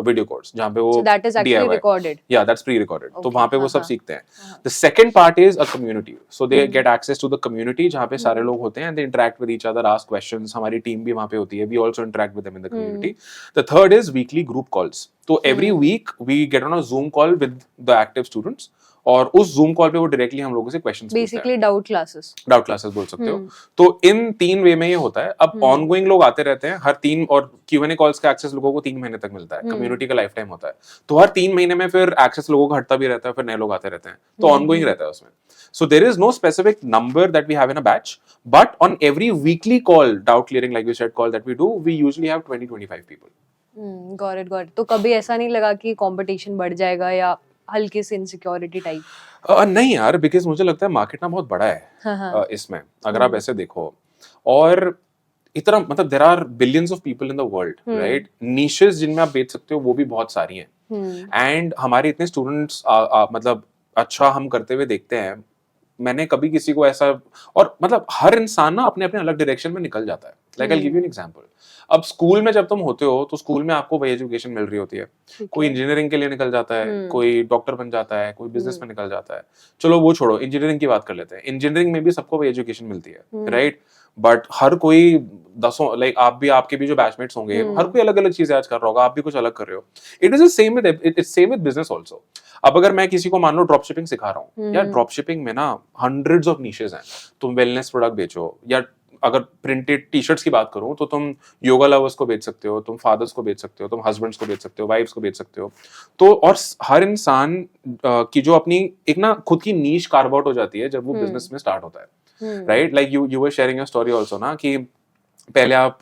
वीडियो कोर्स, जहाँ पे वो So that is actually recorded. Yeah, that's pre-recorded. तो वहाँ पे वो सब सीखते हैं. The second part is a community. So they get access to the community जहाँ पे सारे लोग होते हैं. They interact with each other, ask questions. हमारी टीम भी वहाँ पे होती है. We also interact with them in the community. The third is weekly group calls. तो every week we get on a Zoom call with the active students. और उस Zoom call पे वो डायरेक्टली हम लोगों से क्वेश्चंस पूछते हैं. बेसिकली डाउट क्लासेस बोल सकते हो. तो इन 3 वे में ये होता है. अब ऑनगोइंग लोग आते रहते हैं हर 3, और Q&A कॉल्स का एक्सेस लोगों को 3 महीने तक मिलता है. कम्युनिटी का लाइफ टाइम होता है, तो हर 3 महीने में फिर एक्सेस लोगों का हटता भी रहता है, फिर नए लोग आते रहते हैं. तो ऑनगोइंग रहता है उसमें. So there is no specific number that we have in a batch, but on every weekly call, doubt clearing like you said call that we do, we usually have 20-25 people. Got it. तो कभी ऐसा नहीं लगा कि competition बढ़ जाएगा या हल्के से इनसिक्योरिटी टाइप? नहीं यार, बिकॉज मुझे लगता है मार्केट ना बहुत बड़ा है इसमें, अगर आप ऐसे देखो. और इतना मतलब there are billions of people in the world, right. Niches जिनमें आप बेच सकते हो वो भी बहुत सारी हैं. एंड हमारे इतने स्टूडेंट्स मतलब अच्छा हम करते हुए देखते हैं. मैंने कभी किसी को ऐसा, और मतलब हर इंसान ना अपने अपने अलग डायरेक्शन में निकल जाता है. Like I give you an example. अब स्कूल में जब तुम होते हो तो स्कूल में आपको वही एजुकेशन मिल रही होती है. कोई इंजीनियरिंग के लिए निकल जाता है, कोई डॉक्टर बन जाता है, कोई बिजनेस में निकल जाता है. चलो वो छोड़ो, इंजीनियरिंग की बात कर लेते हैं. इंजीनियरिंग में भी सबको वही एजुकेशन मिलती है, राइट. बट हर कोई 10 लाइक आप भी, आपके भी जो बैचमेट्स होंगे, हर कोई अलग अलग चीजें आज कर रहा होगा. आप भी कुछ अलग कर रहे हो. It is same with business also. अब अगर मैं किसी को मान लो ड्रॉप शिपिंग सिखा रहा हूँ, यार ड्रॉप शिपिंग में ना हंड्रेड्स ऑफ नीशेस हैं. तुम वेलनेस प्रोडक्ट बेचो, या अगर प्रिंटेड टी शर्ट्स की बात करूं तो तुम योगा लवर्स को बेच सकते हो, तुम फादर्स को बेच सकते हो, तुम हस्बैंड्स को बेच सकते हो, वाइफ्स को बेच सकते हो. तो और हर इंसान की जो अपनी एक ना खुद की नीश कार्व आउट हो जाती है जब वो बिजनेस में स्टार्ट होता है, right. Like you were sharing your story also ना, कि पहले आप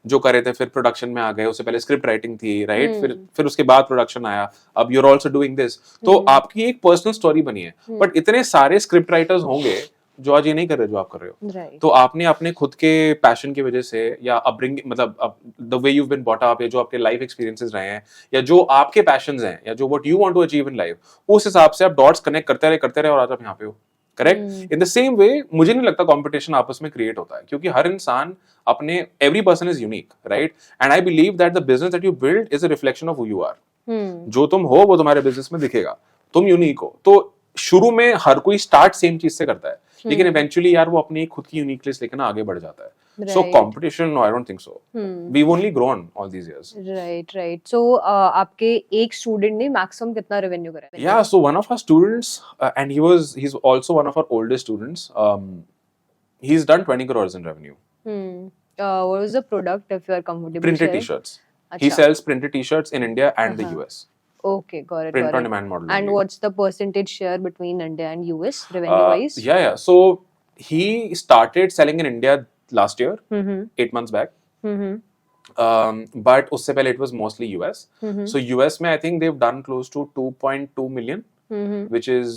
जो कर रहे थे फिर प्रोडक्शन में आ गए. उससे पहले स्क्रिप्ट राइटिंग थी, राइट. फिर उसके बाद प्रोडक्शन आया. अब you are also doing this. तो आपकी एक पर्सनल स्टोरी बनी है. बट इतने सारे स्क्रिप्ट राइटर्स होंगे जो आज ये नहीं कर रहे जो आप कर रहे हो. right. तो आपने अपने खुद के पैशन की वजह से, या अपब्रिंगिंग, मतलब the way you been brought up, या जो आपके लाइफ एक्सपीरियंसेस रहे हैं, या जो आपके पैशंस हैं, या जो what you want to achieve in life, उस हिसाब से आप डॉट्स कनेक्ट करते रहे और आज आप यहाँ पे हो. Correct. In the same way मुझे नहीं लगता कंपटीशन आपस में क्रिएट होता है, क्योंकि हर इंसान अपने, every person is unique, right. And I believe that the business that you build is a reflection of who you are. जो तुम हो वो तुम्हारे बिजनेस में दिखेगा. तुम यूनिक हो. तो शुरू में हर कोई स्टार्ट सेम चीज से करता है, लेकिन इवेंचुअली यार वो अपनी खुद की यूनिकनेस लेकर ना आगे बढ़ जाता है. So competition, no, I don't think so. We've only grown all these years. Right. So आपके एक स्टूडेंट ने मैक्सिमम कितना रेवेन्यू करा? Yeah, so one of our students, and he's also one of our oldest students. He's done 20 crores in revenue. What was the product, if you are comfortable? Printed t-shirts. He sells printed t-shirts in India and the US. Okay, got it. Print on demand model. And what's the percentage share between India and US revenue wise? Yeah. So he started selling in India last year, 8 months back. But usse pehle it was mostly US. So US mein I think they've done close to 2.2 million, which is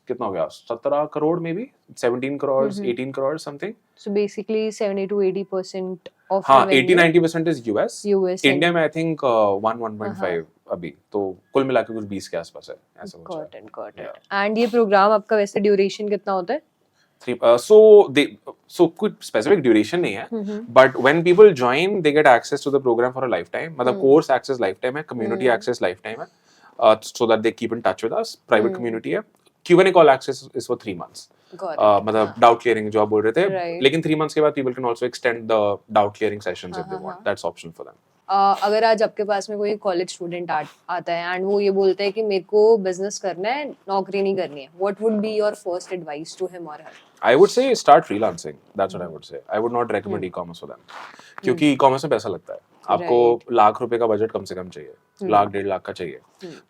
kitna ho gaya, 17 crore maybe, 17 crores, 18 crores something. So basically 70 to 80% of हाँ, revenue 80-90% is US. India and में I think 1.5 अभी, तो कुल मिला के कुछ 20 के आसपास है, ऐसा कुछ है. got it. And ये प्रोग्राम आपका वैसे ड्यूरेशन कितना होता है? So कुछ स्पेसिफिक ड्यूरेशन नहीं है, but when people join they get access to the program for a lifetime. मतलब कोर्स एक्सेस लाइफ टाइम है, कम्युनिटी एक्सेस लाइफ टाइम है, so that they keep in touch with us. Private community है. Q&A call access is for 3 months. मतलब doubt clearing जो आप बोल रहे थे, लेकिन 3 months के बाद people can also extend the doubt clearing sessions if they want. That's optional for them. अगर आज आपके पास में कोई कॉलेज स्टूडेंट आता है एंड वो ये बोलता है कि मेरे को बिजनेस करना है, नौकरी नहीं करनी है, what would be your first advice to him और her? I would say start freelancing. That's what I would say. I would not recommend e-commerce for them. क्योंकि e-commerce में पैसा लगता है. आपको लाख रुपए का बजट कम से कम चाहिए, लाख 1.5 लाख का चाहिए,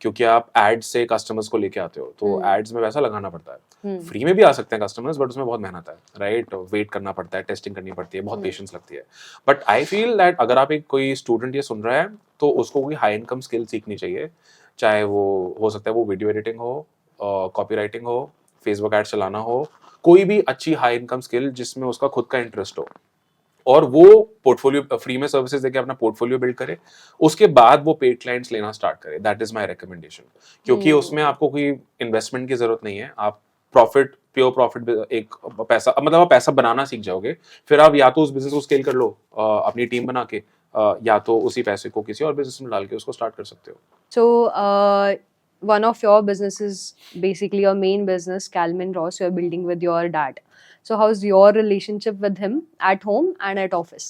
क्योंकि आप एड्स से कस्टमर्स को लेके आते हो, तो एड्स में पैसा लगाना पड़ता है. फ्री में भी आ सकते हैं कस्टमर्स, बट उसमें बहुत मेहनत है, राइट? वेट करना पड़ता है, टेस्टिंग करनी पड़ती है, बहुत पेशेंस लगती है. बट आई फील दैट अगर आप एक कोई स्टूडेंट ये सुन रहा है, तो उसको कोई हाई इनकम स्किल सीखनी चाहिए. चाहे वो हो सकता है वो वीडियो एडिटिंग हो, कॉपी राइटिंग हो, फेसबुक एड्स चलाना हो, कोई भी अच्छी हाई इनकम स्किल जिसमें उसका खुद का इंटरेस्ट हो, और वो पोर्टफोलियो फ्री में सर्विसेज देके अपना पोर्टफोलियो बिल्ड करे. उसके बाद वो पेड क्लाइंट्स लेना स्टार्ट करे. That is my recommendation. क्योंकि उसमें आपको कोई इन्वेस्टमेंट की जरूरत नहीं है. आप प्योर प्रॉफिट एक पैसा, मतलब आप पैसा बनाना सीख जाओगे. फिर आप या तो उस बिजनेस को स्केल कर लो अपनी टीम बना के, या तो उसी पैसे को किसी और बिजनेस में डाल के उसको स्टार्ट कर सकते हो. So, one of your businesses, basically your main business, Calvin Ross, you're building with your dad. So, how's your relationship with him at home and at office?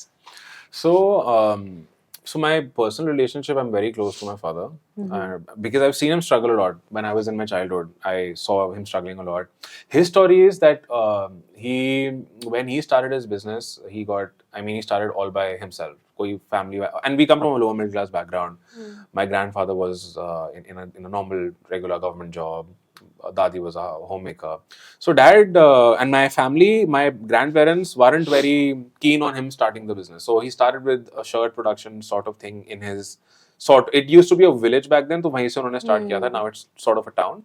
So my personal relationship, I'm very close to my father, because I've seen him struggle a lot. When I was in my childhood, I saw him struggling a lot. His story is that when he started his business, he started all by himself. Koi family, and we come from a lower middle class background. My grandfather was in a normal regular government job. Dadi was a homemaker. So dad and my family, my grandparents weren't very keen on him starting the business. So he started with a shirt production sort of thing in his it used to be a village back then, तो वहीं से उन्होंने start किया था. Now it's sort of a town.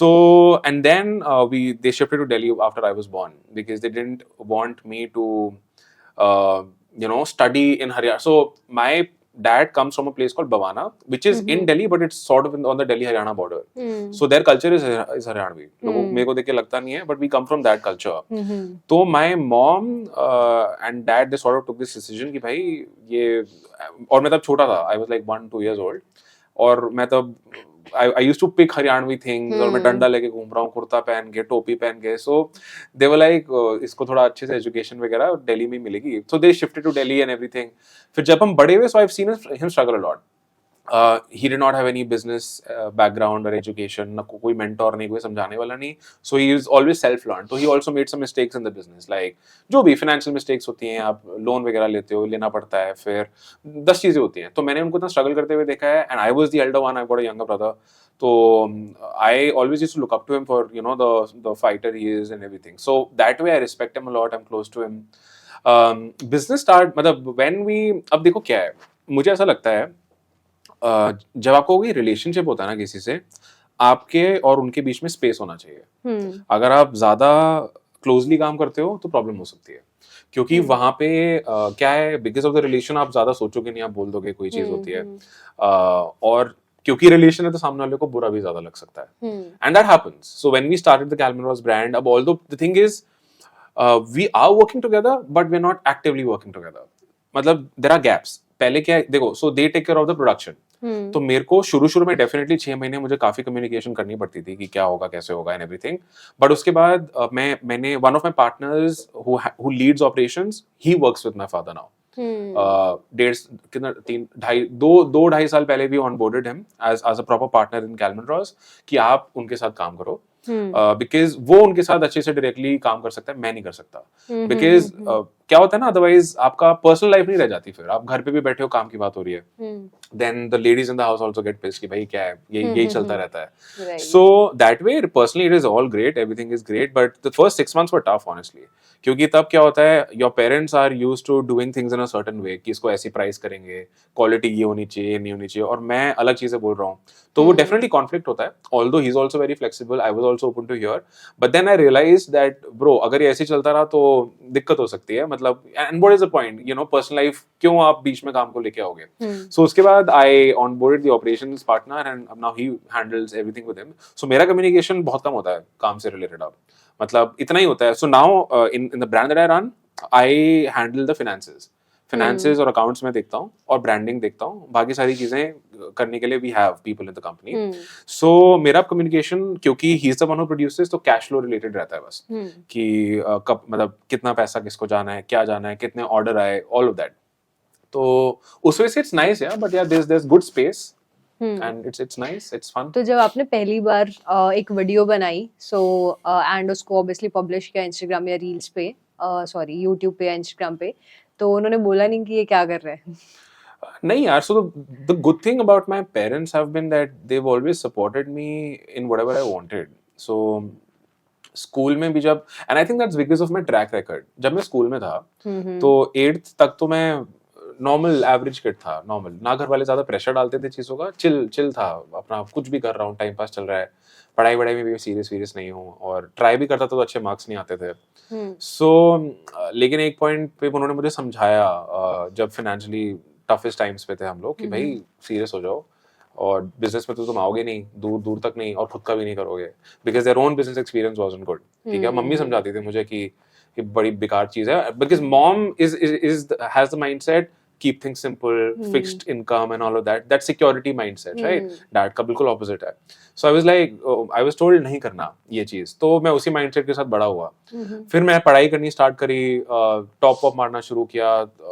So and then they shifted to Delhi after I was born, because they didn't want me to study in Haryana. So my dad comes from a place called Bhawana, which is in Delhi, but it's sort of on the Delhi-Haryana border. So their culture is Haryanvi. लोगों मेरे को देख के लगता नहीं है, but we come from that culture. तो my mom and dad, they sort of took this decision कि भाई ये, और मैं तब छोटा था, I was like 1-2 years old, और मैं तब I used to pick Haryanvi things, और मैं डंडा लेके घूम रहा हूँ, कुर्ता पहन के, टोपी पहन के. So they were like इसको थोड़ा अच्छे से एजुकेशन वगैरह दिल्ली में मिलेगी. So they shifted to Delhi and everything. फिर जब हम बड़े हुए, so I've seen him struggle a lot. He did not have any business background or education. ना कोई mentor नहीं, कोई समझाने वाला नहीं. So he is always self-learned. So he also made some mistakes in the business, like जो भी financial mistakes होती हैं, आप लोन वगैरह लेते हो, लेना पड़ता है, फिर 10 चीजें होती हैं. तो मैंने उनको इतना struggle करते हुए देखा है, and I was the elder one. I've got a younger brother. So I always used to look up to him for the fighter he is and everything. So that way I respect him a lot. I'm close to him. Business start, मतलब when we, अब देखो क्या है, मुझे ऐसा लगता है जब आपको कोई रिलेशनशिप होता है ना किसी से, आपके और उनके बीच में स्पेस होना चाहिए. अगर आप ज्यादा क्लोजली काम करते हो तो प्रॉब्लम हो सकती है, क्योंकि वहां पे क्या है, बिकॉज ऑफ द रिलेशन आप ज्यादा सोचोगे नहीं, आप बोल दोगे कोई चीज होती है, और क्योंकि रिलेशन है तो सामने वाले को बुरा भी ज्यादा लग सकता है. And that happens. So when we started the Calvin Ross brand, अब although the thing is we are working together, but we are not actively working together. मतलब देयर आर गैप्स. पहले क्या है, देखो, so they take care of the production. तो मेरे को शुरू में डेफिनेटली 6 महीने मुझे काफी कम्युनिकेशन करनी पड़ती थी कि क्या होगा, कैसे होगा एंड एवरीथिंग. बट उसके बाद मैंने one of my partners who leads operations, he works with my father now. 2-2.5 साल पहले भी onboarded him as a proper partner in Calvin Ross, कि आप उनके साथ काम करो, बिकॉज वो उनके साथ अच्छे से डायरेक्टली काम कर सकता है, मैं नहीं कर सकता. बिकॉज क्या होता है ना, अदरवाइज आपका पर्सनल लाइफ नहीं रह जाती. फिर आप घर पे भी बैठे हो, काम की बात हो रही है, then the ladies in the house also get pissed कि भाई क्या है, यही चलता रहता है. So that way personally it is all great, everything is great, but the first 6 months were tough honestly. क्योंकि तब क्या होता है, your parents are used to doing things in a certain way, कि इसको ऐसी प्राइस करेंगे, क्वालिटी ये होनी चाहिए, नहीं होनी चाहिए, और मैं अलग चीजें बोल रहा हूँ. तो वो डेफिनेटली कॉन्फ्लिक्ट होता है. Although he is also very flexible, I was also open to hear, but then I realise that bro, अगर ये ऐसे चलता रहा तो दिक्कत हो सकती है. मतलब and what is the point, personal life क्यों आप बीच में काम को लेके आओगे. सो उसके बाद I onboarded the operations partner, and now he handles everything with him. So मेरा कम्युनिकेशन बहुत कम होता है काम से रिलेटेड अब, मतलब इतना ही होता है. So now in the brand that I run, I handle the finances और अकाउंट्स में देखता हूँ, और ब्रांडिंग देखता हूँ. बाकी सारी चीजें करने के लिए we have people in the company. So मेरा कम्युनिकेशन, क्योंकि he is the one who produces, तो कैश फ्लो रिलेटेड रहता है बस, कि कब, मतलब कितना पैसा किसको जाना है, क्या जाना है, कितने ऑर्डर आए, ऑल ऑफ दैट. तो उस वजह से इट्स नाइस यार, बट यार there's good space and it's nice, it's fun. तो जब आपने पहली बार एक वीडियो बनाई सो एंड उसको ऑब्वियसली पब्लिश किया इंस्टाग्राम या रील्स पे, सॉरी यूट्यूब पे या इंस्टाग्राम पे, तो उन्होंने बोला नहीं कि ये क्या कर रहे हैं? नहीं यार, so the good thing about my parents have been that they've always supported me in whatever I wanted. So school में भी जब, and I think that's because of my track record, जब मैं स्कूल में था तो 8th तक तो मैं नॉर्मल एवरेज किड था, नॉर्मल, ना घर वाले ज्यादा प्रेशर डालते थे चीजों का, चिल चिल था, अपना कुछ भी कर रहा हूँ, टाइम पास चल रहा है, पढ़ाई वढ़ाई में भी सीरियस नहीं हूँ, और ट्राई भी करता था तो अच्छे मार्क्स नहीं आते थे. सो लेकिन एक पॉइंट पे उन्होंने मुझे समझाया, जब फाइनेंशियली टफेस्ट टाइम्स पे थे हम लोग, कि भाई सीरियस हो जाओ, और बिजनेस में तो तुम आओगे नहीं, दूर दूर तक नहीं, और खुद का भी नहीं करोगे, because their own business experience wasn't good. ठीक है, मम्मी समझाती थी मुझे कि ये बड़ी बेकार चीज है, because mom is has the mindset keep things simple, fixed income and all of that, that security mindset, right? Dad का बिल्कुल opposite है. So I was like, I was told नहीं करना ये चीज, तो मैं उसी mindset के साथ बड़ा हुआ. फिर मैं पढ़ाई करनी स्टार्ट करी, टॉप अप मारना शुरू किया,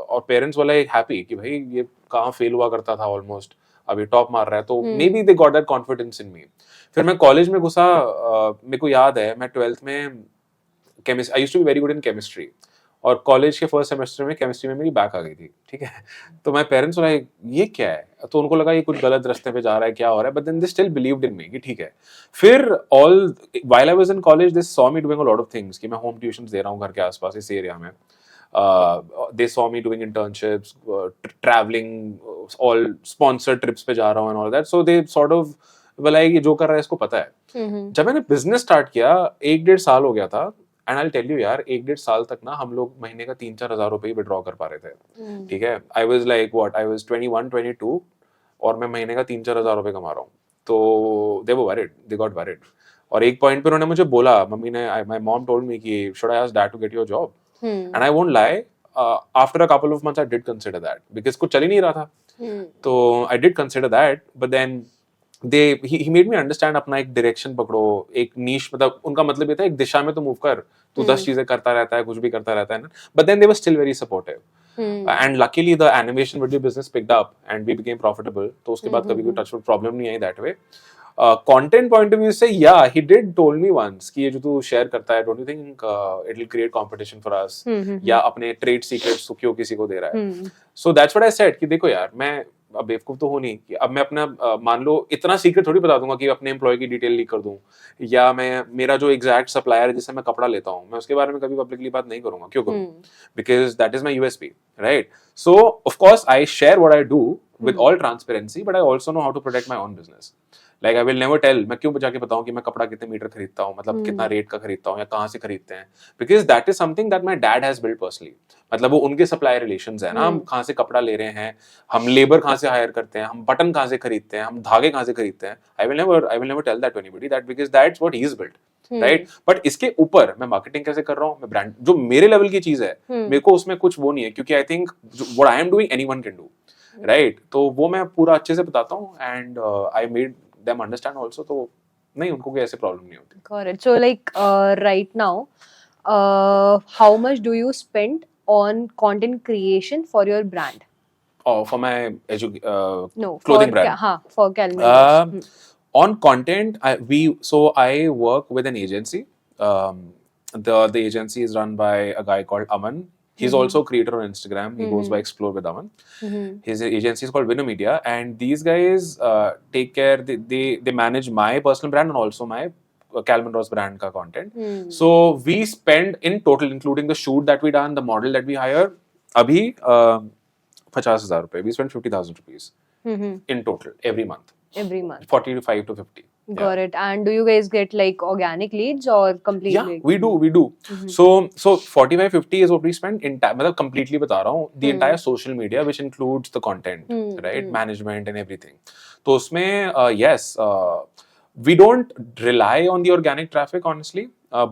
और पेरेंट्स वाले हैप्पी कि भाई ये कहाँ फेल हुआ करता था ऑलमोस्ट, अभी टॉप मार रहा है, तो maybe they got that confidence in me. फिर मैं कॉलेज में घुसा, मेरे को याद है मैं 12th में chemistry, I used to be very good in chemistry, और कॉलेज के फर्स्ट सेमेस्टर में केमिस्ट्री में मेरी बैक आ गई थी. ठीक है, तो माय पेरेंट्स वर लाइक ये क्या है, तो उनको लगा ये कुछ गलत रास्ते पे जा रहा है, क्या हो रहा है, but then they still believed in me कि ठीक है. फिर all while I was in college they saw me doing a lot of things, कि मैं होम ट्यूशंस दे रहा हूँ घर के आसपास इस एरिया में. They saw me doing internships, traveling, all sponsored trips पे जा रहा हूँ and all that. So they sort of were like ये जो कर रहा है इसको पता है. जब मैंने बिजनेस स्टार्ट किया 1-1.5 साल हो गया था, एंड आई टेल यू यार, 1-1.5 साल तक ना हम लोग महीने का 3-4 हज़ार रुपए ही विड्रॉ कर पा रहे थे. ठीक है, आई was like what, I was 21-22, और मैं महीने का 3-4 हज़ार रुपए कमा रहा हूँ. तो दे वर वरीड, दे गॉट वरीड. और एक पॉइंट पे उन्होंने मुझे बोला, मम्मी ने, माय मॉम टोल्ड मी कि should I ask dad to get your job. And I won't lie, after a couple of months I did consider that, because कुछ चल ही नहीं रहा था. तो I did consider that, but then he made me understand अपना एक direction पकड़ो, एक niche, मतलब उनका मतलब ये था एक दिशा में तो move कर, तू 10 चीजें करता रहता है, कुछ भी करता रहता है ना. But then they were still very supportive. And luckily the animation video business picked up and we became profitable. तो उसके बाद कभी कोई touch wood problem नहीं आई that way. Content point of view से, yeah, he did told me once कि ये जो तू शेयर करता है, don't you think it will create competition for us, या अपने trade secrets तो क्यों किसी को दे रहा है. So that's what I said कि देखो यार, मैं अब बेवकूफ तो हूँ नहीं कि अब मैं अपना मान लो इतना सीक्रेट थोड़ी बता दूंगा कि अपने एम्प्लॉय की डिटेल लीक कर दूं, या मैं मेरा जो एग्जैक्ट सप्लायर है जिससे मैं कपड़ा लेता हूँ, मैं उसके बारे में कभी पब्लिकली बात नहीं करूंगा. क्यों करूँ? Because that is my USP, right? So of course I share what I do with all transparency, but I also know how to protect my own business. Like I will never tell, मैं क्यों जाके बताऊं कि मैं कपड़ा कितने metre खरीदता हूँ, मतलब कितना रेट का खरीदता हूँ या कहाँ से खरीदते हैं, because that is something that my dad has build personally. मतलब वो उनके सप्लायर रिलेशंस है ना, हम कहाँ से कपड़ा ले रहे हैं, हम लेबर कहाँ से हायर करते हैं, हम बटन कहाँ से खरीदते हैं, हम धागे कहाँ से खरीदते हैं. I will never tell that to anybody, that because that's what he is build, right? But इसके ऊपर मैं मार्केटिंग कैसे कर रहा हूँ, मैं ब्रांड, जो मेरे लेवल की चीज है, मेरे को उसमें कुछ वो नहीं है, क्योंकि I think what I am doing anyone can do, right? तो वो मैं पूरा अच्छे से बताता हूँ, and I made them understand also, तो नहीं, उनको कोई ऐसे प्रॉब्लम नहीं होती. Got it. So like right now, how much do you spend on content creation for your brand? Oh, for my No, clothing brand. हाँ, for Calvin. On content, I work with an agency. The agency is run by a guy called Aman. He's also a creator on Instagram. He goes by Explore with Aman. His agency is called Vino Media, and these guys take care. They manage my personal brand and also my Calvin Ross brand ka content. So we spend in total, including the shoot that we done, the model that we hire, abhi 50,000 rupees. We spend 50,000 rupees in total every month. Every month. 45 to 50. Got it. And do you guys get like organic leads or complete? Yeah, we do. So 45-50 is what we spend in मतलब completely बता रहा हूँ, the entire social media which includes the content, right, management and everything. तो उसमें yes, we don't rely on the organic traffic honestly,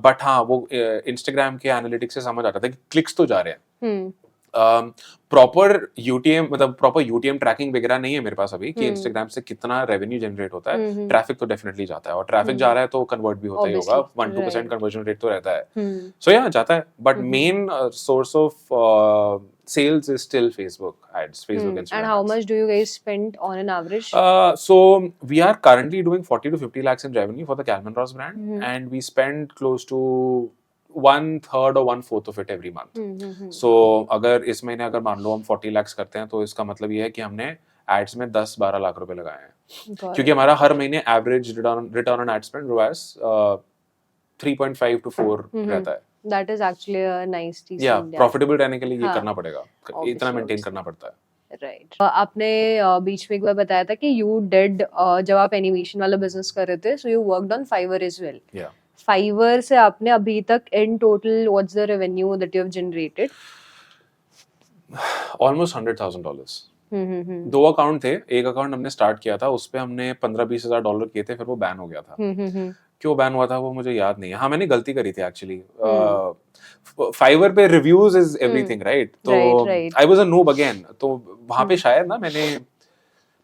but हाँ वो Instagram के analytics से समझ आता था कि clicks तो जा रहे हैं. प्रॉपर यूटीएम, मतलब प्रॉपर यूटीएम ट्रैकिंग वगैरह नहीं है मेरे पास अभी कि इंस्टाग्राम से कितना रेवेन्यू जनरेट होता है. ट्रैफिक तो डेफिनेटली जाता है, और ट्रैफिक जा रहा है तो कन्वर्ट भी होता ही होगा, 1-2% कन्वर्जन रेट तो रहता है. सो यहाँ जाता है, but main source of sales is still Facebook ads, Facebook, Instagram And how ads. much do you guys spend on an average? So we are currently doing 40 to 50 lakhs in revenue for the Calvin Ross brand, and we spend close to 1/3 or 1/4 of it every month. So अगर इस महीने अगर मान लो हम 40 lakhs करते हैं तो इसका मतलब ये है कि हमने एड्स में 10-12 लाख रुपए लगाए हैं, Got क्योंकि हमारा हर महीने average return on ad spend ROAS 3.5 to 4 रहता है. That is actually a nice decent. या प्रॉफिटेबल रहने के लिए ये हाँ. करना पड़ेगा, इतना Obviously, मेंटेन करना पड़ता है. राइट आपने बीच में एक बार बताया था कि यू डिड जब आप एनिमेशन वाला बिजनेस कर रहे थे so you worked on Fiverr as well. Yeah Fiverr से आपने अभी तक in total what's the revenue that you have generated? Almost $100,000. 2 account थे, एक अकाउंट हमने स्टार्ट किया था, उस पे हमने $15-20 किए थे, फिर वो बैन हो गया था. क्यों बैन हुआ था वो मुझे याद नहीं है. हाँ मैंने गलती करी थी एक्चुअली. फाइवर पे रिव्यूज इज एवरीथिंग राइट, तो I was a noob again, तो वहां पे शायद ना मैंने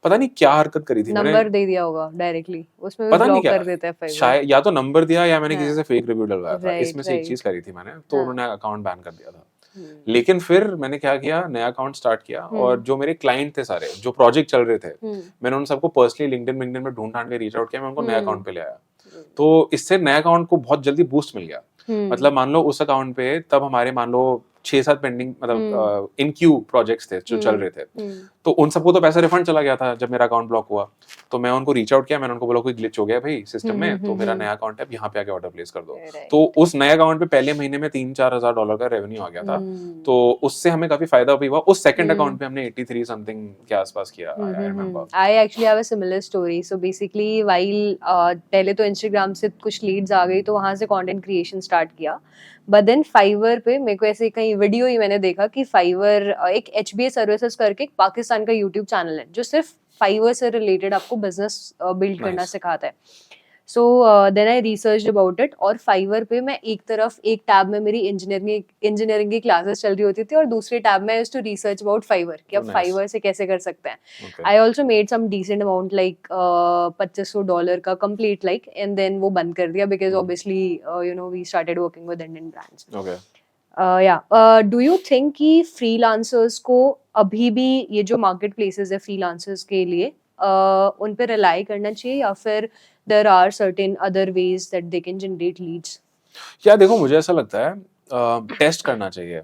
पता नहीं क्या हरकत करी थी. नंबर दे दिया होगा डायरेक्टली, उसमें भी पता नहीं ब्लॉक क्या कर देता है फाइवर. शायद या तो नंबर दिया या मैंने किसी से फेक रिव्यू डलवाया था. Right, इसमें से एक right. चीज करी थी मैंने, तो उन्होंने अकाउंट बैन कर दिया था. लेकिन फिर मैंने क्या किया, नया अकाउंट स्टार्ट किया, और जो मेरे क्लाइंट थे सारे, जो प्रोजेक्ट चल रहे थे, मैंने उन सबको पर्सनली लिंक्डइन में ढूंढ के रीच आउट किया, मैं उनको नया अकाउंट पे ले आया. तो इससे नया अकाउंट को बहुत जल्दी बूस्ट मिल गया. मतलब मान लो उस अकाउंट पे तब हमारे मान लो 6-7 पेंडिंग मतलब इन क्यू प्रोजेक्ट्स थे जो चल रहे थे, तो उन सबको तो पैसा रिफंड चला गया था जब मेरा अकाउंट ब्लॉक हुआ. तो मैं उनको रीच आउट किया, मैंने उनको बोला कोई ग्लिच हो गया भाई सिस्टम में, तो मेरा नया अकाउंट है, यहाँ पे आके ऑर्डर प्लेस कर दो. तो उस नए अकाउंट पे पहले महीने में $3-4 का रेवेन्यू आ गया था. तो उससे हमें काफी फायदा भी हुआ. उस सेकंड अकाउंट पे हमने 83 समथिंग के आसपास किया. I remember. I actually have a similar story. So basically while पहले तो इंस्टाग्राम से कुछ लीड्स आ गई, तो वहां से कंटेंट क्रिएशन स्टार्ट किया. बट देन फाइवर पे मेरे को ऐसे कहीं वीडियो ही मैंने देखा कि फाइवर एक HBA सर्विसेज करके एक पाकिस्तान का यूट्यूब चैनल है जो सिर्फ फाइवर से रिलेटेड आपको बिजनेस बिल्ड करना सिखाता है. So then I research about it, और फाइवर पे मैं एक टैब में मेरी इंजीनियरिंग की क्लासेस चल रही होती थी, और दूसरे टैब में I used to research about Fiverr कि अब फाइवर से कैसे कर सकते हैं. I also made some decent amount like $2500 का कंप्लीट लाइक, एंड देन वो बंद कर दिया because obviously you know we started working with Indian brands. Do you think कि फ्रीलांसर्स को अभी भी ये जो मार्केट प्लेसेस है फ्रीलांसर्स के लिए उन पे रिलाई करना चाहिए, या फिर there are certain other ways that they can generate leads? या देखो मुझे ऐसा लगता है टेस्ट करना चाहिए.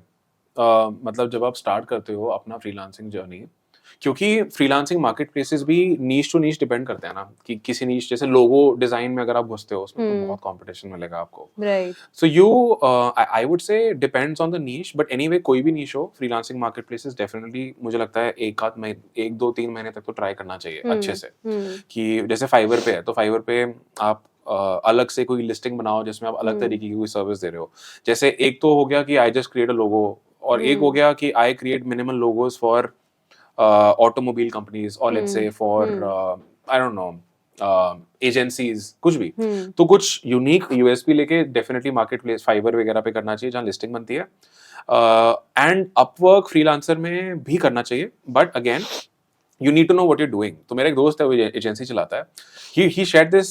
मतलब जब आप स्टार्ट करते हो अपना फ्रीलांसिंग जर्नी, क्योंकि फ्रीलांसिंग मार्केट प्लेसेस भी नीश टू नीश डिपेंड करते हैं ना, कि किसी नीश जैसे लोगो डिजाइन में अगर आप घुसते हो उसमें तो बहुत कंपटीशन मिलेगा आपको. Right. So you I would say depends on the niche, but anyway कोई भी नीश हो, फ्रीलांसिंग मार्केट प्लेसेस डेफिनेटली मुझे लगता है 1-2-3 महीने तक तो ट्राई करना चाहिए अच्छे से. कि जैसे फाइवर पे है, तो फाइवर पे आप अलग से कोई लिस्टिंग बनाओ जिसमें आप अलग तरीके की कोई सर्विस दे रहे हो. जैसे एक तो हो गया कि आई जस्ट क्रिएट अ लोगो, और एक हो गया कि I create minimal logos for automobile companies, और let's say for I don't know agencies, कुछ भी. तो कुछ यूनिक यूएसपी लेके डेफिनेटली मार्केट प्लेस फाइवर वगैरह पे करना चाहिए जहाँ लिस्टिंग बनती है. एंड अपवर्क फ्रीलांसर में भी करना चाहिए, but again you need to know what you're doing. तो मेरा एक दोस्त है वो एजेंसी चलाता है, he shared this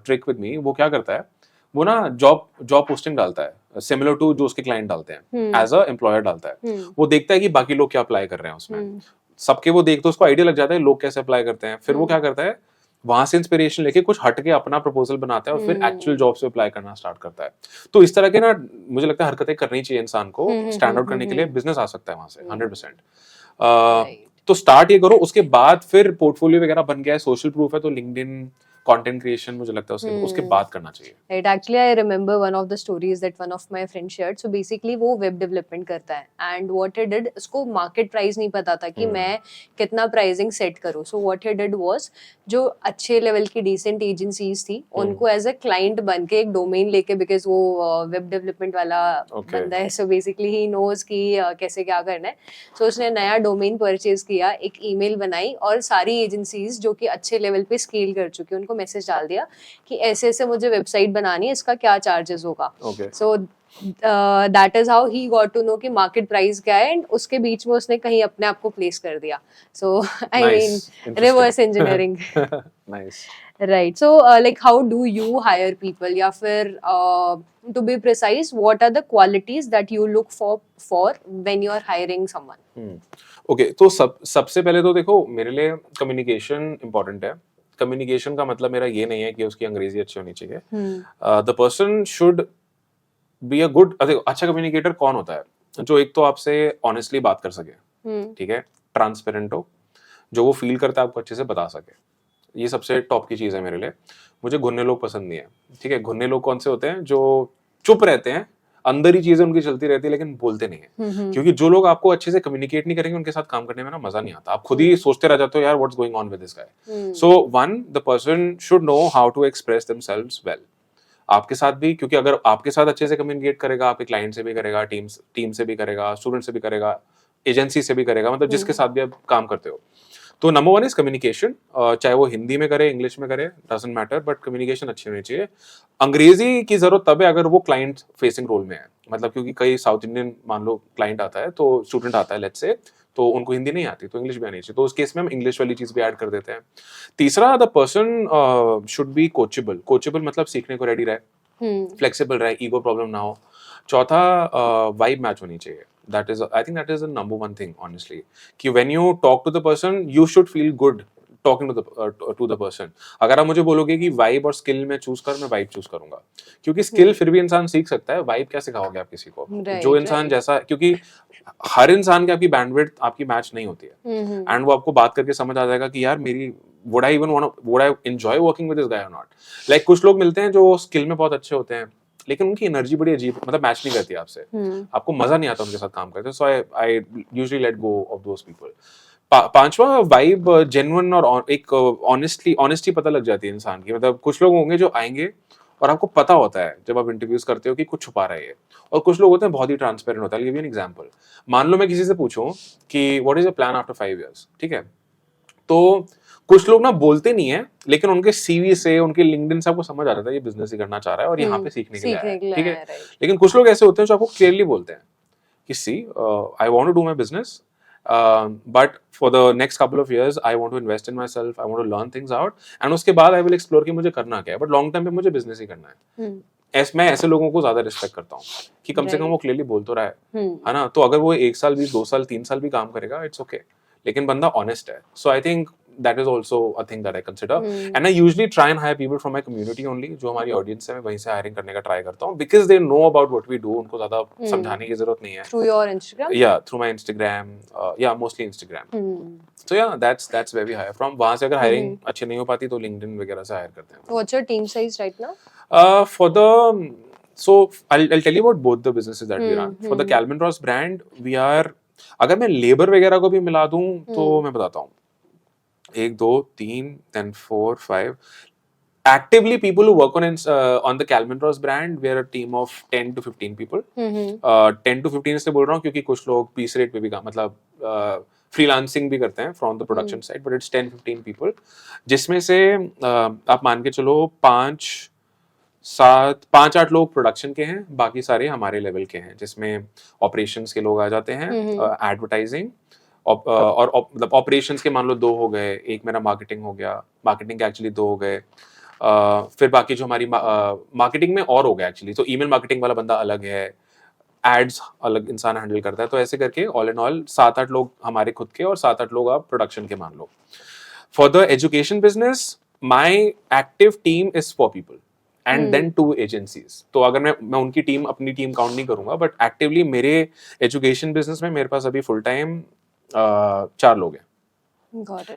trick with me. वो क्या करता है, वो ना जॉब पोस्टिंग डालता है सिमिलर टू जो उसके क्लाइंट डालते हैं, एज अ एम्प्लॉयर डालता है. वो देखता है कि बाकी लोग क्या अप्लाई कर रहे हैं उसमें, सबके वो देखते उसको आइडिया लग जाता है लोग कैसे अप्लाई करते हैं. फिर वो क्या करता है, वहां से इंस्पिरेशन लेके कुछ हट के अपना प्रपोजल बनाता है, और फिर एक्चुअल जॉब से अप्लाई करना स्टार्ट करता है. तो इस तरह के ना मुझे लगता है हरकतें करनी चाहिए इंसान को स्टैंड आउट करने के लिए. बिजनेस आ सकता है वहां से 100%. तो स्टार्ट ये करो, उसके बाद फिर पोर्टफोलियो वगैरह बन गया है, सोशल प्रूफ है, तो लिंक्डइन कंटेंट क्रिएशन मुझे लगता है उसके बाद करना चाहिए. Right, actually I remember one of the stories that one of my friends shared. So basically वो वेब डेवलपमेंट करता है, and what he did, उसको मार्केट प्राइस नहीं पता था कि मैं कितना प्राइसिंग सेट करूँ. So what he did was जो अच्छे लेवल की डिसेंट एजेंसीज थी उनको एज अ क्लाइंट बन के एक डोमेन लेके, बिकॉज वो वेब डेवलपमेंट वाला बंदा है, सो बेसिकली ही नोज कि कैसे क्या करना है. सो उसने नया डोमेन परचेज किया, एक ईमेल बनाई, और सारी एजेंसीज जो कि अच्छे लेवल पे स्केल कर चुकी उनको मैसेज डाल दिया कि ऐसे ऐसे मुझे वेबसाइट बनानी है, इसका क्या चार्जेस होगा. So that is how he got to know कि मार्केट प्राइस क्या है, एंड उसके बीच में उसने कहीं अपने आप को प्लेस कर दिया. So I mean Nice. Reverse Interesting. Engineering. Nice. Right. So, like, how do you hire people? या फिर, to be precise, what are the qualities that you look for when you are hiring someone? Okay, तो सबसे पहले तो देखो, मेरे लिए communication important है. कम्युनिकेशन का मतलब मेरा ये नहीं है कि उसकी अंग्रेजी अच्छी होनी चाहिए. The person should be a good. अच्छा कम्युनिकेटर कौन होता है? जो एक तो आपसे ऑनेस्टली बात कर सके, ठीक है, ट्रांसपेरेंट हो, जो वो फील करता है आपको अच्छे से बता सके. ये सबसे टॉप की चीज़ है मेरे लिए. मुझे घुन्ने लोग पसंद नहीं है. ठीक है, घुन्ने लोग कौन से होते हैं? जो चुप रहते हैं, अंदर ही चीजें उनकी चलती रहती है लेकिन बोलते नहीं है. क्योंकि जो लोग आपको अच्छे से कम्युनिकेट नहीं करेंगे उनके साथ काम करने में ना मजा नहीं आता. आप खुद ही सोचते रह जाते हो यार what's going on with this guy. So one, the person should know how to express themselves well. आपके साथ भी, क्योंकि अगर आपके साथ अच्छे से कम्युनिकेट करेगा, आपके क्लाइंट से भी करेगा, टीम से भी करेगा, स्टूडेंट से भी करेगा, एजेंसी से भी करेगा, मतलब जिसके साथ भी आप काम करते हो. तो नंबर वन इज कम्युनिकेशन. चाहे वो हिंदी में करे, इंग्लिश में करे, डजंट मैटर, बट कम्युनिकेशन अच्छी होनी चाहिए. अंग्रेजी की जरूरत तब है अगर वो क्लाइंट फेसिंग रोल में है. मतलब क्योंकि कई साउथ इंडियन, मान लो क्लाइंट आता है, तो स्टूडेंट आता है लेट्स से, तो उनको हिंदी नहीं आती, तो इंग्लिश भी आनी चाहिए. तो उस केस में हम इंग्लिश वाली चीज भी ऐड कर देते हैं. तीसरा, the person should be coachable. Coachable मतलब सीखने को रेडी रहे, फ्लेक्सिबल रहे, ईगो प्रॉब्लम ना हो. चौथा, वाइब मैच होनी चाहिए. That is, I think that is the number one thing, honestly. कि when you talk to the person, you should feel good talking to the person. अगर आप मुझे बोलोगे कि वाइब और स्किल में चूज कर, मैं वाइब चूज करूंगा. क्योंकि स्किल फिर भी इंसान सीख सकता है, वाइब क्या सिखाओगे आप किसी को? जो इंसान जैसा, क्योंकि हर इंसान की आपकी बैंडविड्थ आपकी मैच नहीं होती है. एंड वो आपको बात करके समझ आ जाएगा कि यार मेरी would I enjoy working with this guy or not? Like कुछ लोग मिलते हैं जो स्किल में बहुत अच्छे होते हैं लेकिन उनकी एनर्जी बड़ी अजीब, मतलब मैच नहीं करती आपसे. आपको मजा नहीं आता उनके साथ काम करते. So I usually let go of those people. पांचवा, वाइब जेन्युइन और एक ऑनेस्टी पता लग जाती है इंसान की. मतलब कुछ लोग होंगे जो आएंगे और आपको पता होता है जब आप इंटरव्यूज करते हो कि कुछ छुपा रहा है, और कुछ लोग होते हैं बहुत ही ट्रांसपेरेंट होता है. Give you an example. मान लो मैं किसी से पूछूं कि what is your plan after 5 years, ठीक है, तो कुछ लोग ना बोलते नहीं है लेकिन उनके सीवी से, उनके लिंक्डइन से आपको समझ आ रहा था ये बिजनेस ही करना चाह रहा है और यहाँ पे सीखने के लिए आया है, ठीक है. लेकिन कुछ लोग ऐसे होते हैं जो आपको क्लियरली बोलते हैं कि see, I want to do my business, but for the next couple of years I want to invest in myself, I want to learn things out, and उसके बाद आई विल एक्सप्लोर कि मुझे करना क्या है, but long term पे मुझे business ही करना है. मैं ऐसे लोगों को ज्यादा रिस्पेक्ट करता हूँ कि कम से कम वो क्लियरली बोल तो रहा है ना. तो अगर वो 1 साल भी, 2 साल, 3 साल भी काम करेगा, इट्स ओके, लेकिन बंदा ऑनेस्ट है. So I think that is also a thing that I consider. And I usually try and hire people from my community only. जो हमारी audience है मैं वहीं से hiring करने का try करता हूँ because they know about what we do. उनको ज़्यादा समझाने की ज़रूरत नहीं है. Through your Instagram? Yeah, through my Instagram. Yeah, mostly Instagram. So yeah, that's where we hire from. वहाँ से अगर hiring अच्छी नहीं हो पाती तो LinkedIn वगैरह से hire करते हैं. What's your team size right now? So I'll tell you about both the businesses that we run. For the Calvin Ross brand, we are, अगर मैं labor वगैरह को भी मिला दूँ तो मैं बताता हूँ, 1, 2, 3, then 4, 5. Actively, people who work on the Calvin Ross brand, we are a team of 10 to 15 people. 10 to 15 इसलिए बोल रहा हूँ क्योंकि कुछ लोग पीस रेट पे भी काम, मतलब फ्रीलांसिंग भी करते हैं from the production side, but it's 10-15 people, जिसमें से आप मान के चलो 5-8 लोग प्रोडक्शन के हैं, बाकी सारे हमारे लेवल के हैं, जिसमें ऑपरेशंस के लोग आ जाते हैं, एडवर्टाइजिंग और मतलब ऑपरेशंस के मान लो 2 हो गए, एक मेरा मार्केटिंग हो गया, मार्केटिंग के एक्चुअली 2 हो गए, फिर बाकी जो हमारी मार्केटिंग में और हो गया एक्चुअली, तो ईमेल मार्केटिंग वाला बंदा अलग है, एड्स अलग इंसान हैंडल करता है. तो ऐसे करके ऑल इन ऑल 7-8 लोग हमारे खुद के और 7-8 लोग आप प्रोडक्शन के मान लो. For the education business, my active team is 4 people and then 2 agencies. तो अगर मैं उनकी टीम, अपनी टीम काउंट नहीं करूंगा, बट एक्टिवली मेरे एजुकेशन बिजनेस में मेरे पास अभी फुल टाइम 4 लोग हैं,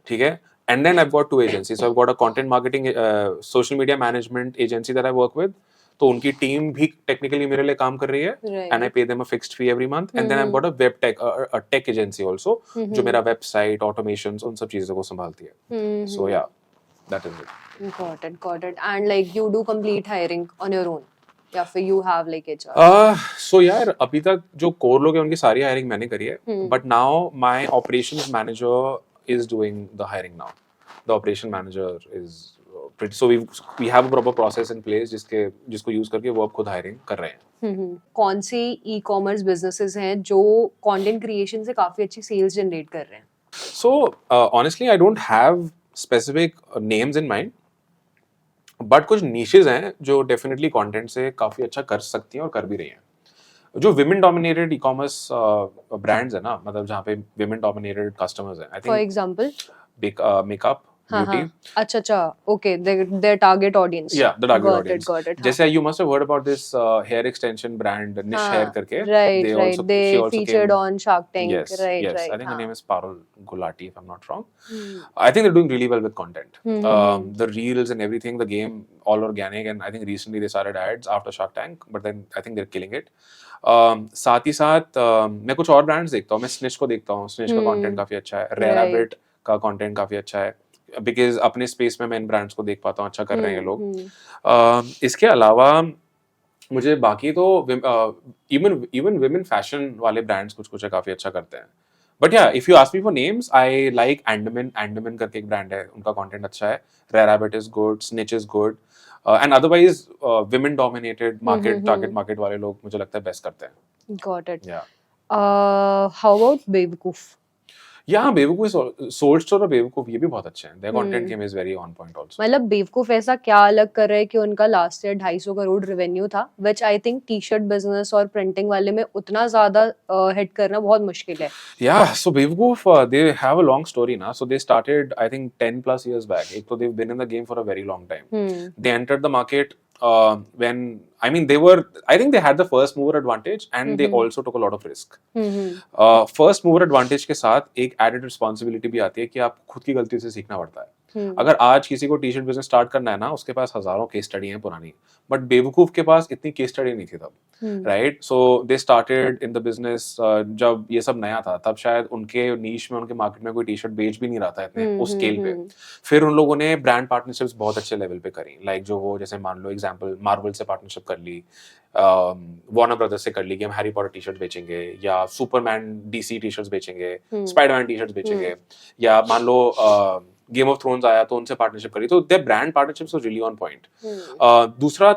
ठीक है. And then I got 2 agencies. So I've got a content marketing, social media management agency that I work with. तो उनकी टीम भी टेक्निकली मेरे लिए काम कर रही है, and I pay them a fixed fee every month. And then I got a web tech, a tech agency also, जो मेरा वेबसाइट, ऑटोमेशंस, उन सब चीजों को संभालती है. सो या, that is it. Got it. And like you do complete hiring on your own? या फिर you have like HR? So यार, अभी तक जो कोर लोग हैं उनकी सारी हायरिंग मैंने करी है, but now my operations manager is doing the hiring now. The operation manager is so we have a proper process in place जिसको यूज करके वो अब खुद हायरिंग कर रहे हैं. कौन से ई कॉमर्स बिजनेसेस हैं जो कंटेंट क्रिएशन से काफी अच्छी सेल्स जनरेट कर रहे हैं? So honestly, I don't have specific names in mind, but कुछ niches हैं जो definitely content से काफी अच्छा कर सकती हैं और कर भी रही हैं. जो women dominated e-commerce brands है ना, मतलब जहाँ पे women dominated customers हैं, I for think example? makeup, हाँ beauty. हाँ, अच्छा, okay, their target audience. Yeah, the target Got audience. got it. जैसे you must have heard about this hair extension brand Niche Hair करके. Right, They right. also- They she also featured came- on Shark Tank. Yes, Right, yes. right. I think her हाँ. name is Parul Gulati, if I'm not wrong. Hmm. I think they're doing really well with content. Hmm. The reels and everything, the game, all organic. And I think recently they started ads after Shark Tank, but then I think they're killing it. साथ ही साथ मैं कुछ और brands देखता हूँ. मैं snitch को देखता हूँ. स्निच का कंटेंट काफी अच्छा है. Right. Rabbit का कंटेंट काफी अच्छा है. बिकॉज अपने स्पेस में मैं इन ब्रांड्स को देख पाता हूँ. अच्छा कर रहे हैं ये लोग. इसके अलावा मुझे बाकी तो इवन विमेन फैशन वाले ब्रांड्स कुछ कुछ काफी अच्छा करते हैं. But yeah if you ask me for names, I like Andamen करके एक ब्रांड है. उनका कंटेंट अच्छा है. Rare Rabbit is good. Snitch is good. And otherwise women dominated market, target market वाले लोग मुझे लगता है बेस्ट करते हैं. Got it. या How about बेवकूफ? यहाँ बेवकूफ, सोल्ड स्टोर और बेवकूफ ये भी बहुत अच्छे हैं. Their content game is very on point also. मतलब बेवकूफ ऐसा क्या अलग कर रहा है कि उनका लास्ट ईयर 250 करोड़ रेवेन्यू था, which I think T shirt business और प्रिंटिंग वाले में उतना ज्यादा हिट करना बहुत मुश्किल है. Yeah, so Bewakoof, they have a long story now. So they started, I think, 10 plus years back. एक तो they've been in the game for a very long time. They entered the market when, I mean, I think they had the first mover advantage and they also took a lot of risk. First mover advantage के साथ एक added responsibility भी आती है कि आप खुद की गलती से सीखना पड़ता है. अगर आज किसी को टी शर्ट बिजनेस स्टार्ट करना है ना, उसके पास हजारों केस स्टडी हैं पुरानी. बट बेवकूफ के पास इतनी केस स्टडी नहीं थी तब. Right. So they started in the business जब ये सब नया था. तब शायद उनके नीश में, उनके मार्केट में कोई टी शर्ट बेच भी नहीं रहा था इतने उस स्केल पे. फिर उन लोगों ने ब्रांड पार्टनरशिप्स बहुत अच्छे लेवल पे करी. लाइक जो वो जैसे मान लो एग्जांपल मार्वल से पार्टनरशिप कर ली, वार्नर ब्रदर्स से कर ली कि हम हैरी पॉटर टी शर्ट बेचेंगे, या सुपरमैन डीसी टी शर्ट्स बेचेंगे, स्पाइडरमैन टी शर्ट्स बेचेंगे, या मान लो गेम ऑफ थ्रोन्स आया तो उनसे पार्टनरशिप करी. तो their brand partnerships was really on point.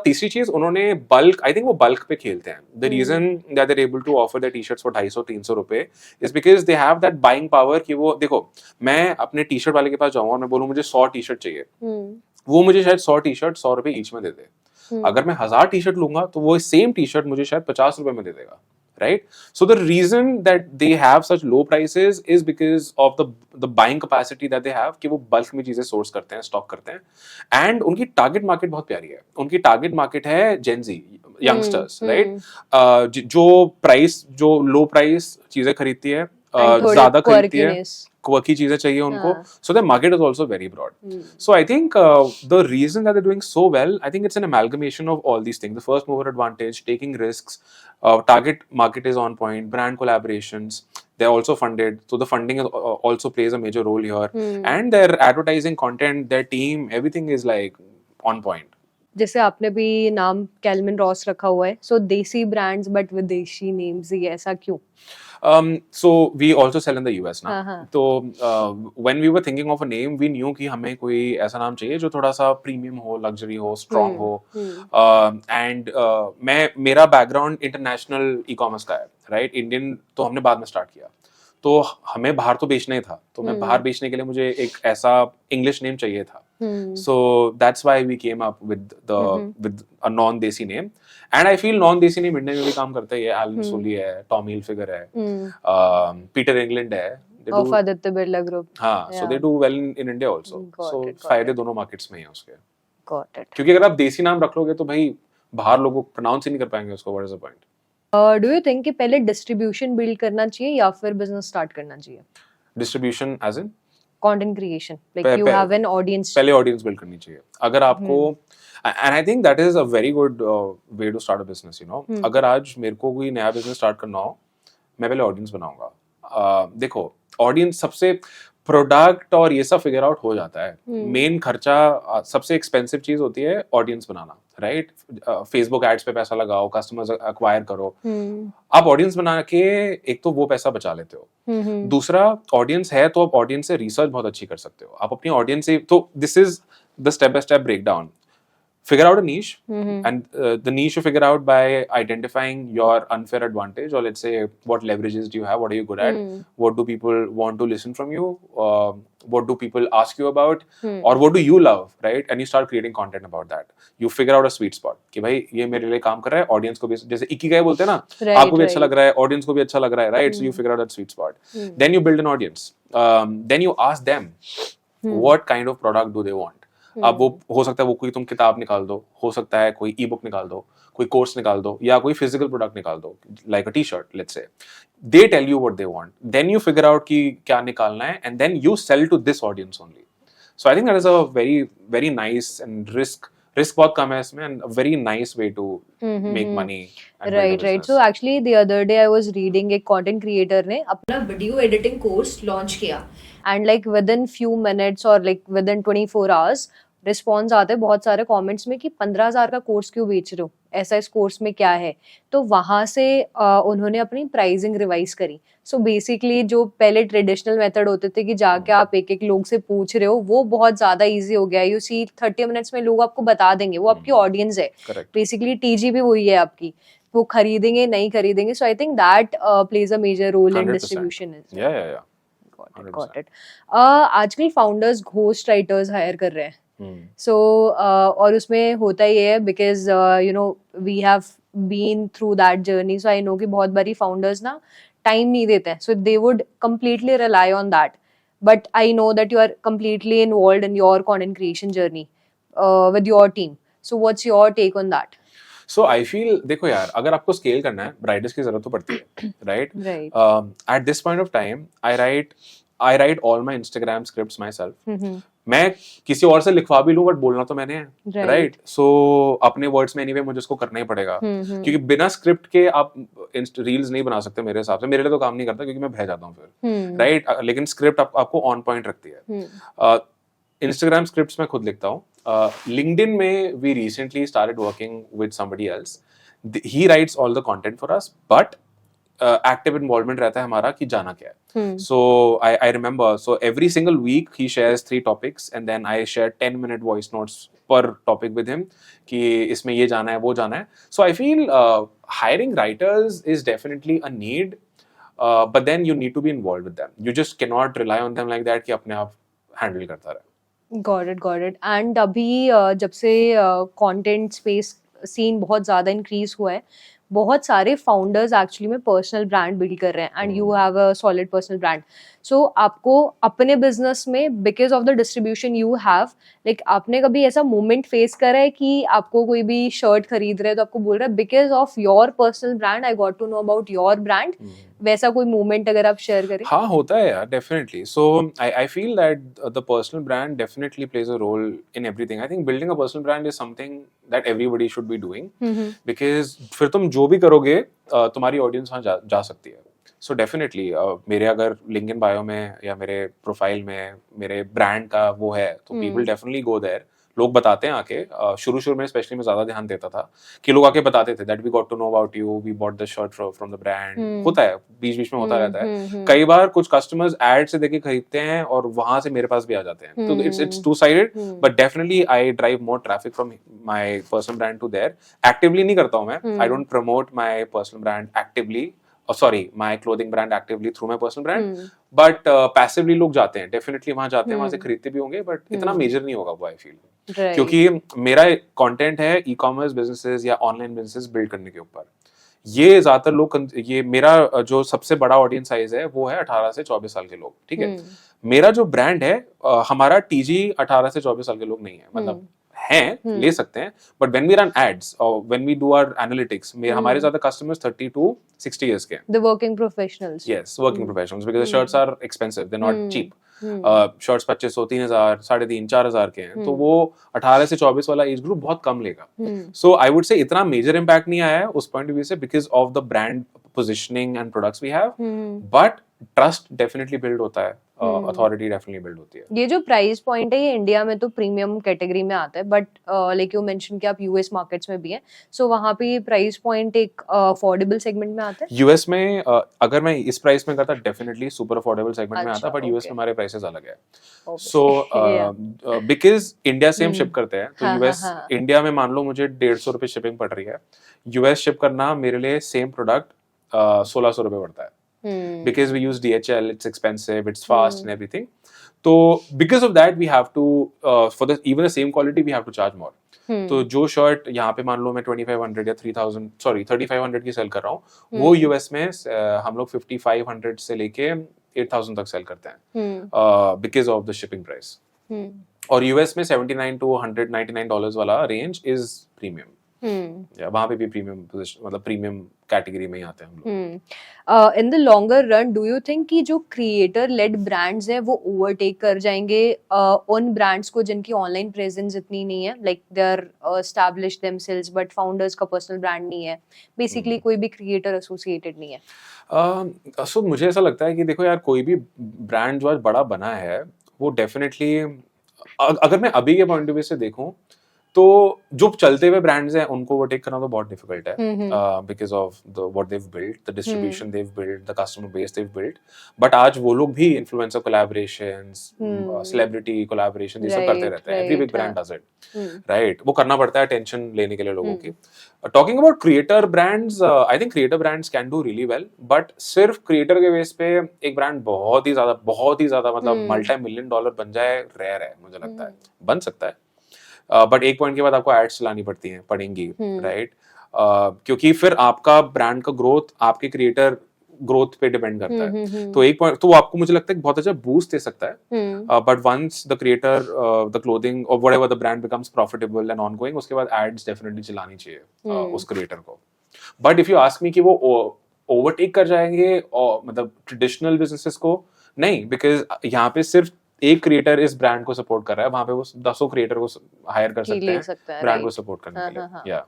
तीसरी चीज, उन्होंने बल्क, आई थिंक वो बल्क पे खेलते हैं. The reason that they are able to offer the T shirts for 250-300 रुपए is because they have that buying power कि वो देखो, मैं अपने टी शर्ट वाले के पास जाऊंगा और मैं बोलूं मुझे 100 टी शर्ट चाहिए, वो मुझे शायद 100 टी शर्ट 100 रुपए ईच में दे दे. अगर मैं 1000 टी शर्ट लूंगा तो वो सेम टी शर्ट मुझे शायद 50 रुपए में दे देगा. Right? So the reason that they have such low prices is because of the buying capacity that they have, कि वो bulk में चीजें source करते हैं, stock करते हैं. And उनकी target market बहुत प्यारी है. उनकी target market है Gen Z, youngsters, right? जो low price चीजें खरीदती है, ज्यादा खरीदती है, quirky चीजें चाहिए उनको. So the market is also very broad. So I think the reason that they're doing so well, I think it's an amalgamation of all these things. The first mover advantage, taking risks, target market is on point, brand collaborations, they're also funded. So the funding also plays a major role here. And their advertising content, their team, everything is like on point. जैसे आपने भी नाम kelvin Ross रखा हुआ है, सो देसी brands but विदेशी names, ये ऐसा क्यों? So we also sell in the US now. तो when we were thinking of a name, we knew कि हमें कोई ऐसा नाम चाहिए जो थोड़ा सा प्रीमियम हो, लग्जरी हो, स्ट्रॉन्ग हो. एंड मेरा बैकग्राउंड इंटरनेशनल ई कॉमर्स का है, राइट. इंडियन तो हमने बाद में स्टार्ट किया, तो हमें बाहर तो बेचना ही था. तो मैं बाहर बेचने के लिए मुझे एक ऐसा इंग्लिश नेम चाहिए था. So that's why we came up with a non-desi name. And I feel non-desi name India में भी काम करता है. एलन सोली है, टॉम हिलफिगर है, पीटर इंग्लैंड है, ऑफ आदित्य बिरला ग्रुप. हाँ, so they do well in India also. So फायदे दोनों मार्केट्स में हैं उसके. Got it. क्योंकि अगर आप देसी नाम रख लोगे तो भाई बाहर लोग प्रोनाउंस ही नहीं कर पाएंगे उसको. What is the point? Do you think कि पहले डिस्ट्रीब्यूशन बिल्ड करना चाहिए या फिर बिजनेस स्टार्ट करना चाहिए? Distribution as in? Content creation, like you have an audience. पहले ऑडियंस बिल्ड करनी चाहिए. अगर आपको, and I think that is a very good way to start a business, you know. अगर आज मेरे को कोई नया बिजनेस स्टार्ट करना हो, मैं पहले ऑडियंस बनाऊंगा. देखो, ऑडियंस सबसे, प्रोडक्ट और ये सब फिगर आउट हो जाता है. मेन खर्चा, सबसे एक्सपेंसिव चीज होती है ऑडियंस बनाना, राइट. फेसबुक एड्स पे पैसा लगाओ, कस्टमर्स एक्वायर करो. आप ऑडियंस बना के एक तो वो पैसा बचा लेते हो. दूसरा, ऑडियंस है तो आप ऑडियंस से रिसर्च बहुत अच्छी कर सकते हो. आप अपनी ऑडियंस से, तो this is the step-by-step breakdown. Figure out a niche, and the niche you figure out by identifying your unfair advantage, or let's say what leverages do you have, what are you good at, what do people want to listen from you, what do people ask you about, or what do you love, right? And you start creating content about that. You figure out a sweet spot कि भाई ये मेरे लिए काम कर रहा है, audience को भी जैसे इकिगाई बोलते हैं ना, आपको भी अच्छा लग रहा है, ऑडियंस को भी अच्छा लग रहा है, right? So you figure out that sweet spot. Then you build an audience. Then you ask them what kind of product do they want. अब वो हो सकता है वो कोई तुम किताब निकाल दो, हो सकता है कोई ई बुक निकाल दो, कोई कोर्स निकाल दो, या कोई फिजिकल प्रोडक्ट निकाल दो, like a T shirt let's say. They tell you what they want, then you figure out कि क्या निकालना है, and then you sell to this audience only. So I think that is a very very nice and risk बहुत कम है इसमें, and a very nice way to make money. Right. So actually the other day I was reading, एक content creator ने अपना video editing course launch किया, and like within few minutes और like within 24 hours response आते हैं बहुत सारे comments में कि 15,000 का कोर्स क्यों बेच रहे हो, ऐसा इस कोर्स में क्या है. तो वहाँ से उन्होंने अपनी प्राइसिंग रिवाइज करी. सो बेसिकली जो पहले ट्रेडिशनल मेथड होते थे कि जाके आप एक एक लोग से पूछ रहे हो, वो बहुत ज़्यादा ईजी हो गया. यू सी 30 मिनट्स में लोग आपको बता देंगे, वो आपकी ऑडियंस है. बेसिकली टीजी भी वही है आपकी, वो खरीदेंगे नहीं खरीदेंगे. So I think that plays a major role in distribution. Got it. आजकल फाउंडर्स घोस्ट राइटर्स हायर कर रहे हैं. So और उसमें होता ही है because you know we have been through that journey, so I know कि बहुत बारी founders ना time नहीं देते हैं, so they would completely rely on that. But I know that you are completely involved in your content creation journey with your team. So what's your take on that? So I feel, देखो यार, अगर आपको scale करना है, writers की जरूरत तो पड़ती है, right? At this point of time, I write all my Instagram scripts myself. मैं किसी और से लिखवा भी लूं, बट बोलना तो मैंने है, राइट? सो अपने वर्ड्स में एनीवे मुझे उसको करना ही पड़ेगा, क्योंकि बिना स्क्रिप्ट के आप रील्स नहीं बना सकते मेरे हिसाब से. मेरे लिए तो काम नहीं करता क्योंकि मैं बह जाता हूँ फिर, राइट? लेकिन स्क्रिप्ट आपको ऑन पॉइंट रखती है. इंस्टाग्राम स्क्रिप्ट्स मैं खुद लिखता हूँ. लिंक्डइन में we recently started working with somebody else. He writes all the content for us, but active involvement रहता है हमारा कि जाना क्या है. So I remember, so every single week he shares 3 topics, and then I share 10-minute voice notes per topic with him कि इसमें ये जाना है, वो जाना है. So I feel hiring writers is definitely a need, but then you need to be involved with them. You just cannot rely on them like that कि अपने आप handle करता रहे. Got it. And अभी जब से content space scene बहुत ज़्यादा increase हुआ है, बहुत सारे फाउंडर्स एक्चुअली में पर्सनल ब्रांड बिल्ड कर रहे हैं, and you have a solid personal brand. So आपको अपने बिजनेस में because of the distribution you have, like आपने कभी ऐसा मोमेंट फेस करा है कि आपको कोई भी शर्ट खरीद रहे है तो आपको बोल रहा है because of your personal brand I got to know about your brand? वैसा कोई मोमेंट अगर आप शेयर करें. हाँ, होता है यार, definitely. So I feel that the personal brand definitely plays a role in everything. I think building a personal brand is something that everybody should be doing, because फिर तुम जो भी करोगे तुम्हारी ऑडियंस वहाँ जा सकती है. सो डेफिनेटली मेरे अगर लिंक्डइन बायो में या मेरे प्रोफाइल में मेरे ब्रांड का वो है, तो पीपल डेफिनेटली गो देयर. लोग बताते हैं आके, शुरू में स्पेशली मैं ज्यादा ध्यान देता था कि लोग आके बताते थे that we got to know about you, we bought the shirt from the brand. होता है, बीच में होता रहता है. कई बार कुछ कस्टमर्स एड से देखे खरीदते हैं और वहां से मेरे पास भी आ जाते हैं. तो it's two sided, but definitely I drive more traffic from my personal brand to there. Actively नहीं करता हूं मैं, I don't promote my personal brand actively, my clothing brand actively through my personal brand, but passively लोग जाते हैं, definitely वहाँ जाते हैं, वहाँ से खरीदते भी होंगे, but इतना major नहीं होगा वो, I feel. क्योंकि मेरा content है e-commerce businesses या online businesses build करने के ऊपर. ये ज्यादातर लोग, ये मेरा जो सबसे बड़ा ऑडियंस साइज है वो है 18 से 24 साल के लोग, ठीक है? मेरा जो ब्रांड है, हमारा टीजी 18 से 24 साल के लोग नहीं है, मतलब हैं, ले सकते हैं, but when we run ads और when we do our analytics, हमारे ज्यादा कस्टमर्स 30 to 60 इयर्स के हैं. The working professionals. Yes, working professionals, because the shirts are expensive, they are not cheap. Shirts 2500, 3000, 3500, 4000 के हैं, तो वो 18 से 24 वाला एज ग्रुप बहुत कम लेगा. सो आई वुड से इतना मेजर इम्पैक्ट नहीं आया है उस पॉइंट ऑफ व्यू से, because of the brand positioning and products we have, but trust definitely build होता है अथॉरिटी डेफिनेटली बिल्ड होती है. ये जो प्राइस पॉइंट है ये इंडिया में तो प्रीमियम कैटेगरी में आता है, बट लाइक यू मेंशन कि आप यूएस मार्केट्स में भी हैं, सो वहाँ पे प्राइस पॉइंट एक अफोर्डेबल सेगमेंट में आता है. यूएस में अगर मैं इस प्राइस में करता डेफिनेटली सुपर अफोर्डेबल सेगमेंट में आता, अच्छा, बट यूएस okay. में हमारे प्राइसेस अलग है. Okay. So Yeah. Because India से हम शिप करते हैं, तो हाँ, यूएस हाँ, हाँ. इंडिया में मान लो मुझे 150 रुपये शिपिंग पड़ रही है, यूएस शिप करना मेरे लिए सेम प्रोडक्ट 1600 रुपये पड़ता है. Because we use DHL, it's expensive, it's fast and everything. So because of that, we have to for the even the same quality, we have to charge more. तो जो shirt यहाँ पे मान लो मैं 2500 या 3500 की सेल कर रहा हूँ, वो यूएस में हम लोग 5500 से लेके 8000 तक सेल करते हैं because of the shipping price. और यूएस में 79 to $199 वाला रेंज इज प्रीमियम. वहाँ पे भी प्रीमियम मतलब प्रीमियम कैटेगरी में ही आते हैं हम लोग. In the longer run do you think कि जो क्रिएटर लेड ब्रांड्स हैं वो ओवरटेक कर जाएंगे उन ब्रांड्स को जिनकी ऑनलाइन प्रेजेंस इतनी नहीं है, like they are established themselves but founders का पर्सनल ब्रांड नहीं है, बेसिकली कोई भी क्रिएटर एसोसिएटेड नहीं है. सो मुझे ऐसा लगता है कि देखो यार, कोई भी ब्रांड जो आज बड़ा बना है वो डेफिनेटली, अगर मैं अभी के पॉइंट ऑफ व्यू से देखूं तो जो चलते हुए ब्रांड्स हैं उनको ओवरटेक करना तो बहुत डिफिकल्ट है because of the what they've built, the distribution they've built, the customer base they've built. But आज वो लोग भी इन्फ्लुएंसर कोलैबोरेशंस, सेलिब्रिटी कोलैबोरेशन ये सब करते रहते हैं. Every big brand does it, right. वो करना पड़ता है अटेंशन लेने के लिए लोगों की. Talking about creator brands, I think creator brands can do really well, but सिर्फ क्रिएटर के बेस पे एक ब्रांड बहुत ही ज्यादा मतलब $multi-million बन जाए रेयर है, मुझे लगता है. बन सकता है बट एक पॉइंट के बाद आपको एड्स चलानी पड़ेंगी, राइट. क्योंकि फिर आपका ब्रांड का ग्रोथ आपके क्रिएटर ग्रोथ पे डिपेंड करता है. तो एक पॉइंट तो आपको मुझे लगता है बहुत अच्छा बूस्ट दे सकता है, but once the creator, the clothing और whatever the brand becomes profitable and ongoing, उसके बाद एड्स डेफिनेटली चलानी चाहिए उस क्रिएटर को. But if you ask me कि वो ओवरटेक कर जाएंगे और मतलब ट्रेडिशनल बिजनेसेस को, नहीं, बिकॉज यहाँ पे सिर्फ एक क्रिएटर इस ब्रांड को सपोर्ट कर रहा है, वहां पे वो 10 क्रिएटर को हायर कर सकते हैं ब्रांड को सपोर्ट करने के लिए.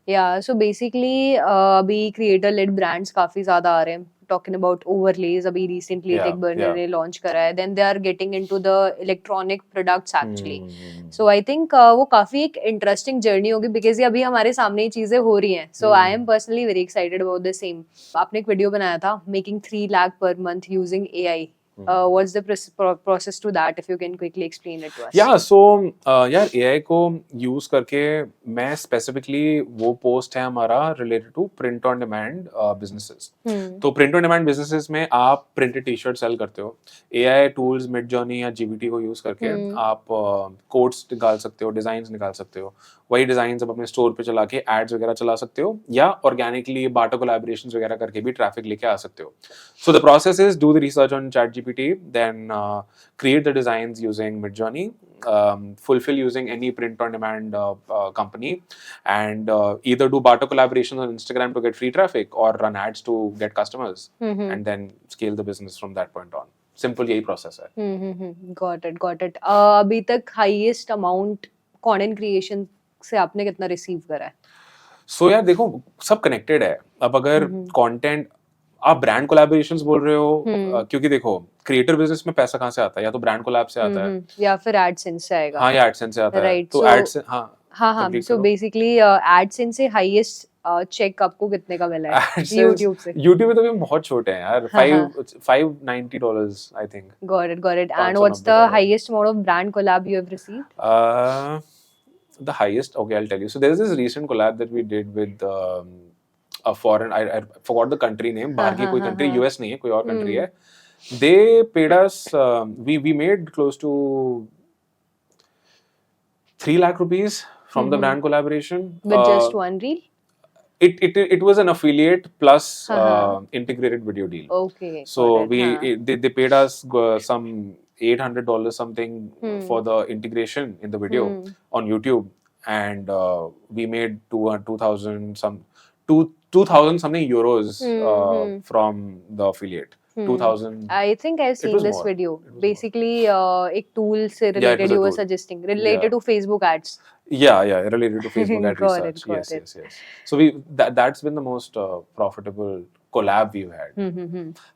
या सो बेसिकली अभी क्रिएटर लेड ब्रांड्स काफी ज्यादा आ रहे हैं. टॉकिंग अबाउट ओवरलेज, अभी रिसेंटली टेक बर्नर ने लॉन्च करा है. Then they are getting into the electronic products actually. So I think वो काफी एक इंटरेस्टिंग जर्नी होगी बिकॉज ये अभी हमारे सामने ही चीजें हो रही हैं. So I am personally very excited about the same. आपने एक वीडियो बनाया था making 3 lakh per month using AI. What's the process to that? If you can quickly explain it to us. Yeah, so यार AI को use करके मैं specifically वो post है हमारा related to print on demand businesses. तो प्रिंट ऑन डिमांड बिजनेसेस में आप प्रिंटेड टी शर्ट सेल करते हो, AI टूल्स मिडजर्नी या GBT को यूज करके आप कोड्स निकाल सकते हो, डिजाइन्स निकाल सकते हो. वही डिजाइन्स आप अपने स्टोर पे चला के एड्स वगैरह चला सकते हो, या ऑर्गेनिकली बाटर कोलैबोरेशंस वगैरह करके भी ट्रैफिक लेके आ सकते हो. So the process is do the research on ChatGPT, then create the designs using Midjourney, fulfill using any print on demand company, and either do barter collaborations on Instagram to get free traffic or run ads to get customers, and then scale the business from that point on. Simple यही process है. Got it. अभी तक highest amount content creation से आपने कितना receive करा है? So यार देखो, सब कनेक्टेड है. अब अगर कंटेंट, आप ब्रांड कोलैबोरेशंस बोल रहे हो, क्योंकि देखो क्रिएटर बिजनेस में पैसा कहाँ से आता है? या तो ब्रांड कोलैब से आता है या फिर एडसेंस से आएगा. हाँ, या एडसेंस से आता है. तो एडसेंस, हाँ, सो बेसिकली एडसेंस से हाईएस्ट चेक आपको कितने का मिला है YouTube से? YouTube में तो भी बहुत छोटे हैं यार, $590 I think. Got it. And what's the highest amount of brand collab you have received? The highest, okay, I'll tell you. So there's this recent collab that we did with a foreign, I forgot the country name, बाहर की कोई country, US नहीं है, कोई और country है. They paid us, we made close to 3 lakh rupees from the brand collaboration. With just one reel? It was an affiliate plus integrated video deal. Okay. So they paid us some $800 something for the integration in the video on YouTube, and we made 2,000 something euros from the affiliate. 2,000. I think I've seen this video. Basically, एक tool से related you were suggesting, related to Facebook ads. Yeah, related to Facebook ad research. Yes. So that's been the most profitable collab we've had.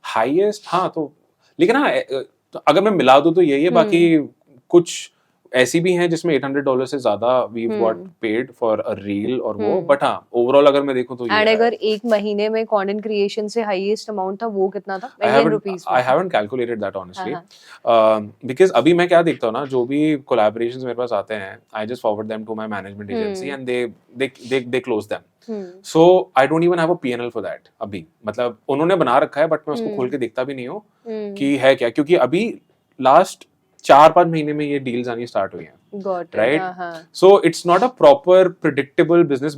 Highest, हाँ, तो लेकिन हाँ, तो अगर मैं मिला दूं तो यही है, हम्म। बाकी कुछ ऐसी भी हैं जिसमें $800 से ज्यादा we got hmm. Paid for a reel और वो, हम्म। बट हाँ ओवरऑल अगर मैं देखूं तो ये एंड है। अगर एक महीने में कंटेंट क्रिएशन से हाईएस्ट अमाउंट था वो कितना था I Indian haven't rupees I में? haven't calculated that हाँ honestly. हाँ। Because अभी मैं क्या देखता हूँ ना, जो भी collaborations मेरे पास आते हैं, I just forward them to my management agency and they close them. Hmm. So I don't even have a P&L for that अभी, मतलब उन्होंने बना रखा है बट मैं उसको खोल के देखता भी नहीं हूँ कि है क्या, क्योंकि अभी लास्ट 4-5 महीने में ये डील्स आनी स्टार्ट हुई हैं, गॉट इट। right? हाँ हाँ। So it's not a proper predictable business,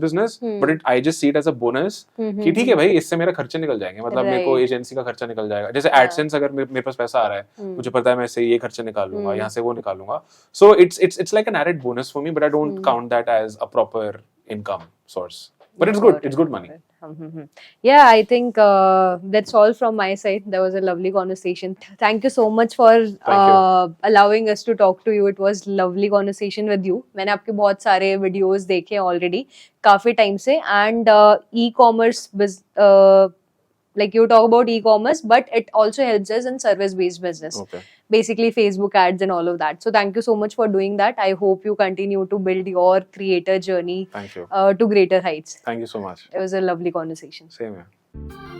but I just see it as a bonus कि ठीक है भाई, इससे मेरा खर्चे निकल जाएंगे, मतलब मेरे को Right. एजेंसी का खर्चा निकल जाएगा, जैसे हाँ। एडसेंस अगर मेरे पास पैसा आ रहा है, मुझे पता है मैं इससे ये खर्चे निकाल लूंगा, यहाँ से वो निकालूंगा, so it's like an added bonus for me, but I don't count that as a proper income source, but it's good, it's good money. Yeah, I think that's all from my side. That was a lovely conversation. Thank you so much for allowing us to talk to you. It was lovely conversation with you. मैंने आपके बहुत सारे videos देखे already काफी time से, and e-commerce like you talk about e-commerce, but it also helps us in service-based business. Okay. Basically Facebook ads and all of that. So thank you so much for doing that. I hope you continue to build your creator journey Thank you. to greater heights. Thank you so much. It was a lovely conversation. Same here.